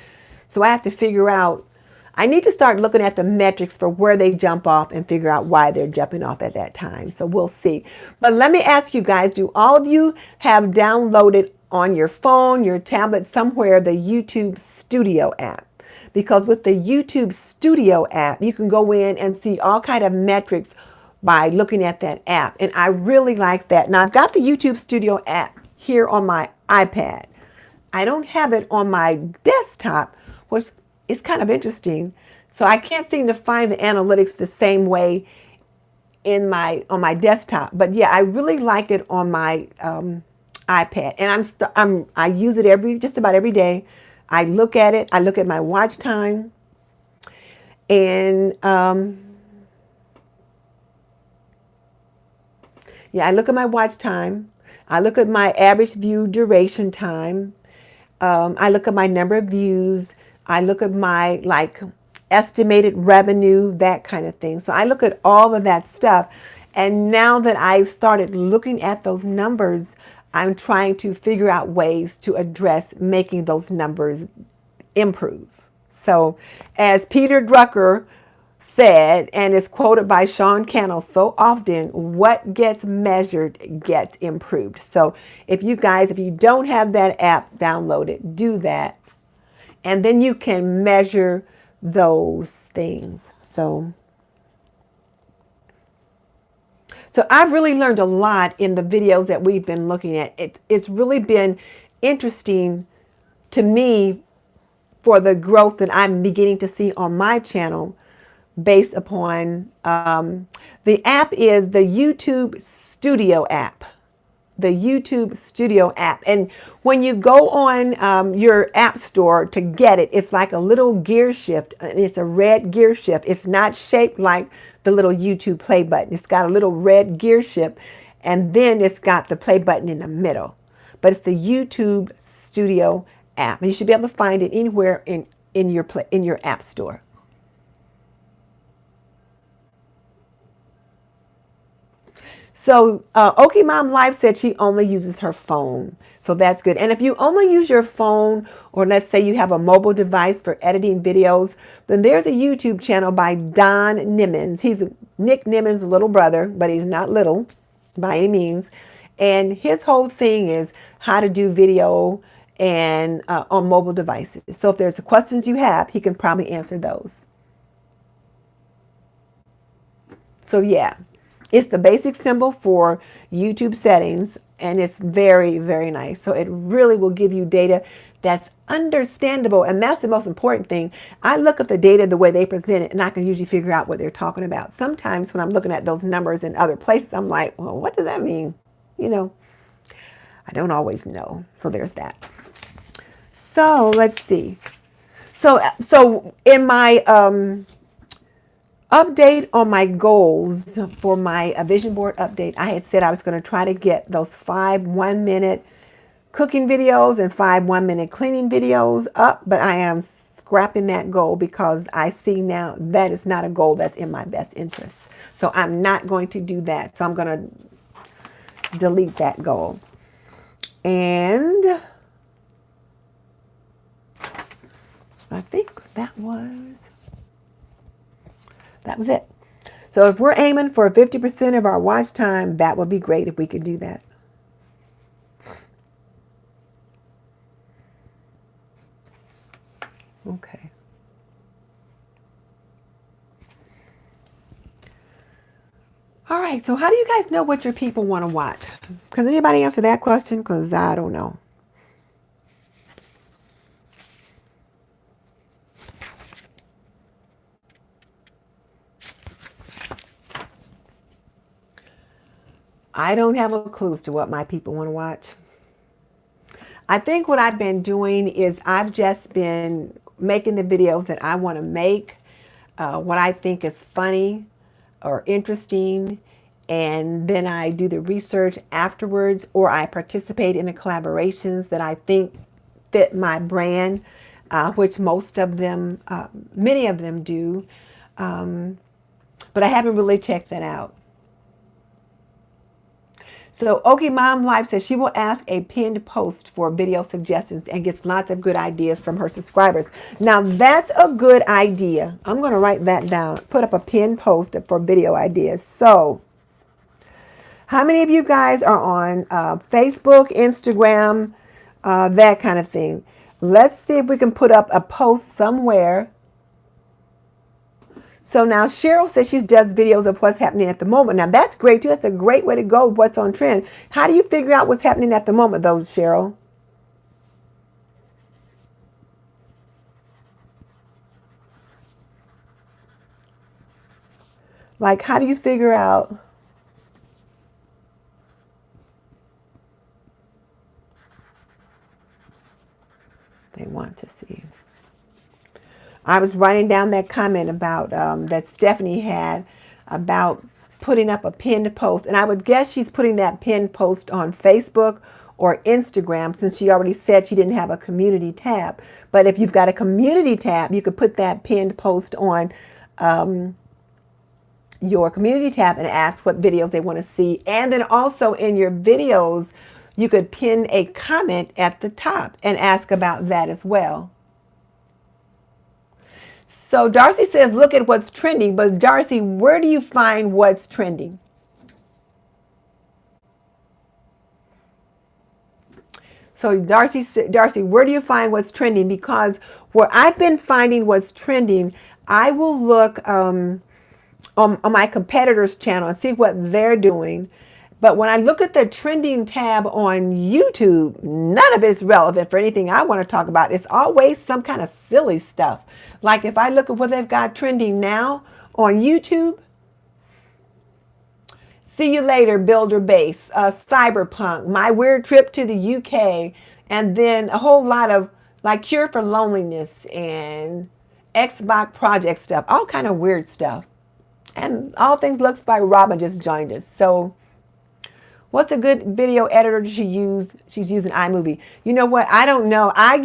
So I have to figure out, I need to start looking at the metrics for where they jump off and figure out why they're jumping off at that time. So we'll see. But let me ask you guys, do all of you have downloaded on your phone, your tablet, somewhere, the YouTube Studio app? Because with the YouTube Studio app, you can go in and see all kind of metrics by looking at that app. And I really like that. Now I've got the YouTube Studio app here on my iPad. I don't have it on my desktop, which is kind of interesting. So I can't seem to find the analytics the same way on my desktop. But yeah, I really like it on my iPad, and I use it just about every day. I look at it. I look at my watch time, and yeah, I look at my watch time. I look at my average view duration time. I look at my number of views. I look at my estimated revenue, that kind of thing. So I look at all of that stuff. And now that I've started looking at those numbers, I'm trying to figure out ways to address making those numbers improve. So as Peter Drucker said, and is quoted by Sean Cannell so often, what gets measured gets improved. So if you don't have that app downloaded, do that. And then you can measure those things. So I've really learned a lot in the videos that we've been looking at. It's really been interesting to me for the growth that I'm beginning to see on my channel based upon the app is the YouTube Studio app. The YouTube Studio app. And when you go on your app store to get it, it's like a little gear shift. And it's a red gear shift. It's not shaped like the little YouTube play button. It's got a little red gear shift. And then it's got the play button in the middle. But it's the YouTube Studio app. And you should be able to find it anywhere in your app store. So Okie Mom Life said she only uses her phone. So that's good. And if you only use your phone, or let's say you have a mobile device for editing videos, then there's a YouTube channel by Don Nimmons. He's Nick Nimmons' little brother, but he's not little by any means. And his whole thing is how to do video and on mobile devices. So if there's questions you have, he can probably answer those. So yeah, it's the basic symbol for YouTube settings, and it's very, very nice. So it really will give you data that's understandable, and that's the most important thing. I look at the data the way they present it, and I can usually figure out what they're talking about. Sometimes when I'm looking at those numbers in other places, I'm like, well, what does that mean? You know, I don't always know. So there's that. So let's see. So in my update on my goals for my vision board update, I had said I was going to try to get those 5 1-minute cooking videos and 5 1-minute cleaning videos up, but I am scrapping that goal because I see now that is not a goal that's in my best interest. So I'm not going to do that. So I'm going to delete that goal. And I think that was it. So if we're aiming for 50% of our watch time, that would be great if we could do that. Okay. All right. So how do you guys know what your people want to watch? Can anybody answer that question? Because I don't know. I don't have a clue as to what my people want to watch. I think what I've been doing is I've just been making the videos that I want to make, what I think is funny or interesting, and then I do the research afterwards, or I participate in the collaborations that I think fit my brand, which most of them, many of them do, but I haven't really checked that out. So Okie Mom Life says she will ask a pinned post for video suggestions and gets lots of good ideas from her subscribers. Now that's a good idea. I'm going to write that down. Put up a pinned post for video ideas. So how many of you guys are on Facebook, Instagram, that kind of thing? Let's see if we can put up a post somewhere. So now Cheryl says she does videos of what's happening at the moment. Now that's great too. That's a great way to go. What's on trend. How do you figure out what's happening at the moment though, Cheryl? Like, how do you figure out? They want to see. I was writing down that comment about that Stephanie had about putting up a pinned post. And I would guess she's putting that pinned post on Facebook or Instagram, since she already said she didn't have a community tab. But if you've got a community tab, you could put that pinned post on your community tab and ask what videos they want to see. And then also in your videos, you could pin a comment at the top and ask about that as well. So Darcy says, look at what's trending. But Darcy, where do you find what's trending? So Darcy, where do you find what's trending? Because where I've been finding what's trending, I will look on my competitors' channel and see what they're doing. But when I look at the trending tab on YouTube, none of it is relevant for anything I want to talk about. It's always some kind of silly stuff. Like if I look at what they've got trending now on YouTube, see you later, Builder Base, Cyberpunk, my weird trip to the UK, and then a whole lot of like Cure for Loneliness and Xbox project stuff, all kind of weird stuff. And All Things Looks by Robin just joined us. So what's a good video editor she use? She's using iMovie. You know what? I don't know. I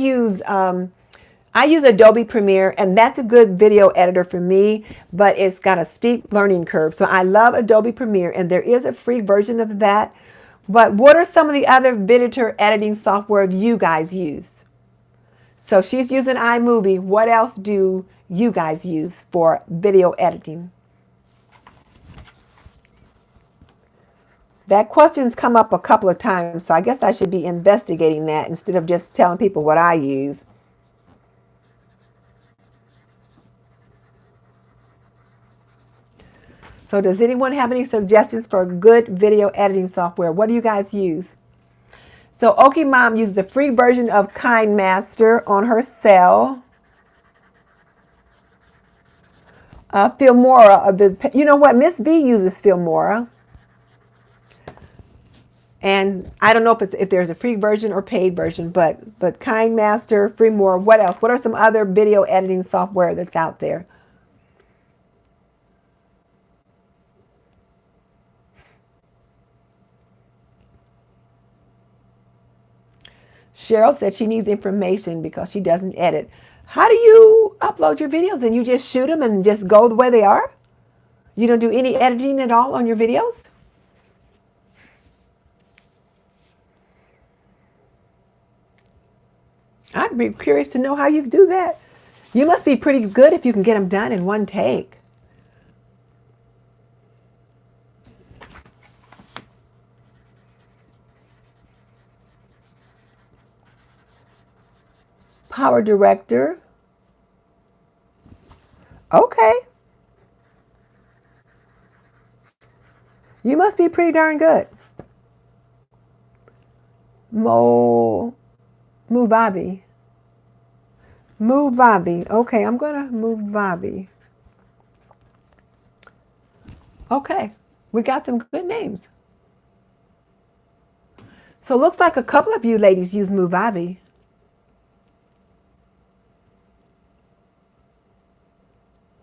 I use Adobe Premiere, and that's a good video editor for me, but it's got a steep learning curve. So I love Adobe Premiere, and there is a free version of that. But what are some of the other video editing software you guys use? So she's using iMovie. What else do you guys use for video editing? That question's come up a couple of times, so I guess I should be investigating that instead of just telling people what I use. So does anyone have any suggestions for good video editing software? What do you guys use? So Okie Mom uses the free version of KineMaster on her cell. Filmora, you know what? Miss V uses Filmora. And I don't know if there's a free version or paid version, but KineMaster, Filmora, what else? What are some other video editing software that's out there? Cheryl said she needs information because she doesn't edit. How do you upload your videos and you just shoot them and just go the way they are? You don't do any editing at all on your videos? I'd be curious to know how you do that. You must be pretty good if you can get them done in one take. Power Director. Okay. You must be pretty darn good. Movavi. Okay, I'm going to Movavi. Okay, we got some good names. So it looks like a couple of you ladies use Movavi.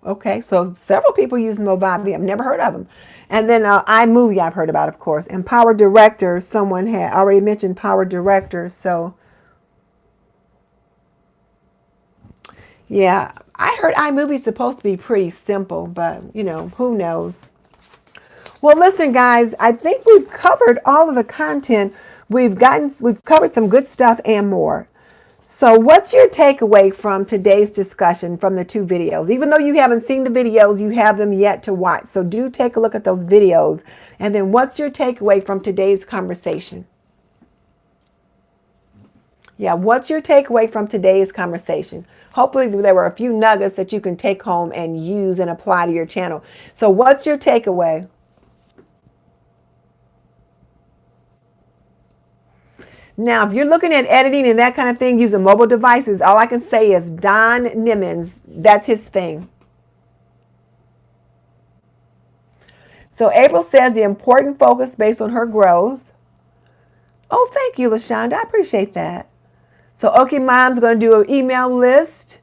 Okay, so several people use Movavi. I've never heard of them. And then iMovie I've heard about, of course. And Power Director, someone had already mentioned Power Director. So, yeah, I heard iMovie is supposed to be pretty simple, but, you know, who knows? Well, listen, guys, I think we've covered all of the content. We've covered some good stuff and more. So what's your takeaway from today's discussion from the two videos? Even though you haven't seen the videos, you have them yet to watch. So do take a look at those videos. And then what's your takeaway from today's conversation? Yeah, what's your takeaway from today's conversation? Hopefully there were a few nuggets that you can take home and use and apply to your channel. So what's your takeaway? Now, if you're looking at editing and that kind of thing using mobile devices, all I can say is Don Nimmons, that's his thing. So April says the important focus based on her growth. Oh, thank you, LaShonda. I appreciate that. So Okie Mom's going to do an email list.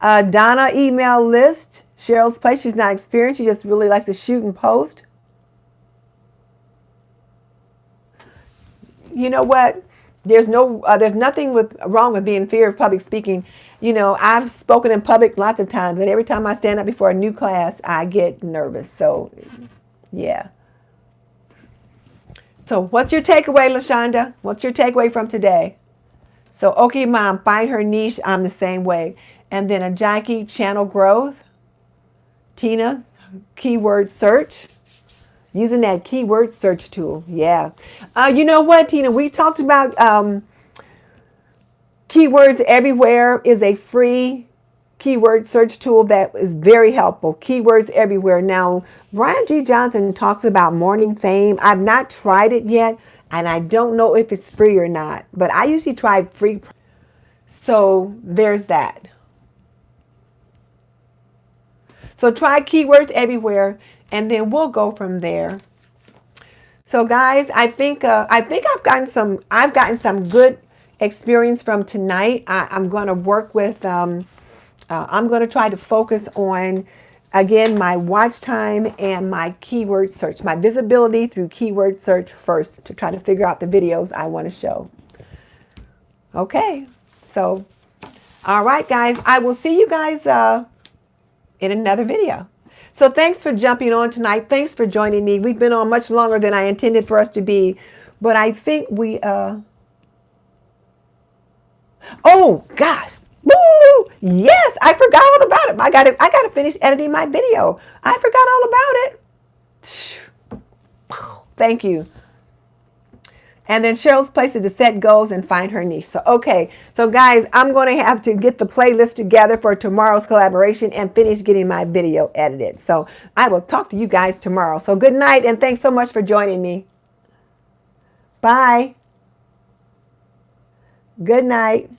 Donna email list. Cheryl's place, she's not experienced. She just really likes to shoot and post. You know what? There's nothing wrong with being fear of public speaking. You know, I've spoken in public lots of times, and every time I stand up before a new class, I get nervous. So, yeah. So, what's your takeaway, LaShonda? What's your takeaway from today? So, Okie Mom, find her niche. I'm the same way. And then a Jackie, channel growth. Tina, keyword search. Using that keyword search tool. Yeah. You know what, Tina? We talked about Keywords Everywhere is a free keyword search tool that is very helpful. Keywords Everywhere. Now, Brian G. Johnson talks about Morning Fame. I've not tried it yet, and I don't know if it's free or not. But I usually try free. So there's that. So try Keywords Everywhere. And then we'll go from there. So guys, I think I've gotten some good experience from tonight. I'm going to work with. I'm going to try to focus on, again, my watch time and my keyword search, my visibility through keyword search first to try to figure out the videos I want to show. Okay, so All right, guys. I will see you guys in another video. So thanks for jumping on tonight. Thanks for joining me. We've been on much longer than I intended for us to be, but I think we oh gosh. Woo! Yes, I forgot all about it. I got to finish editing my video. I forgot all about it. Thank you. And then Cheryl's place is to set goals and find her niche. So, okay. So, guys, I'm going to have to get the playlist together for tomorrow's collaboration and finish getting my video edited. So, I will talk to you guys tomorrow. So, good night and thanks so much for joining me. Bye. Good night.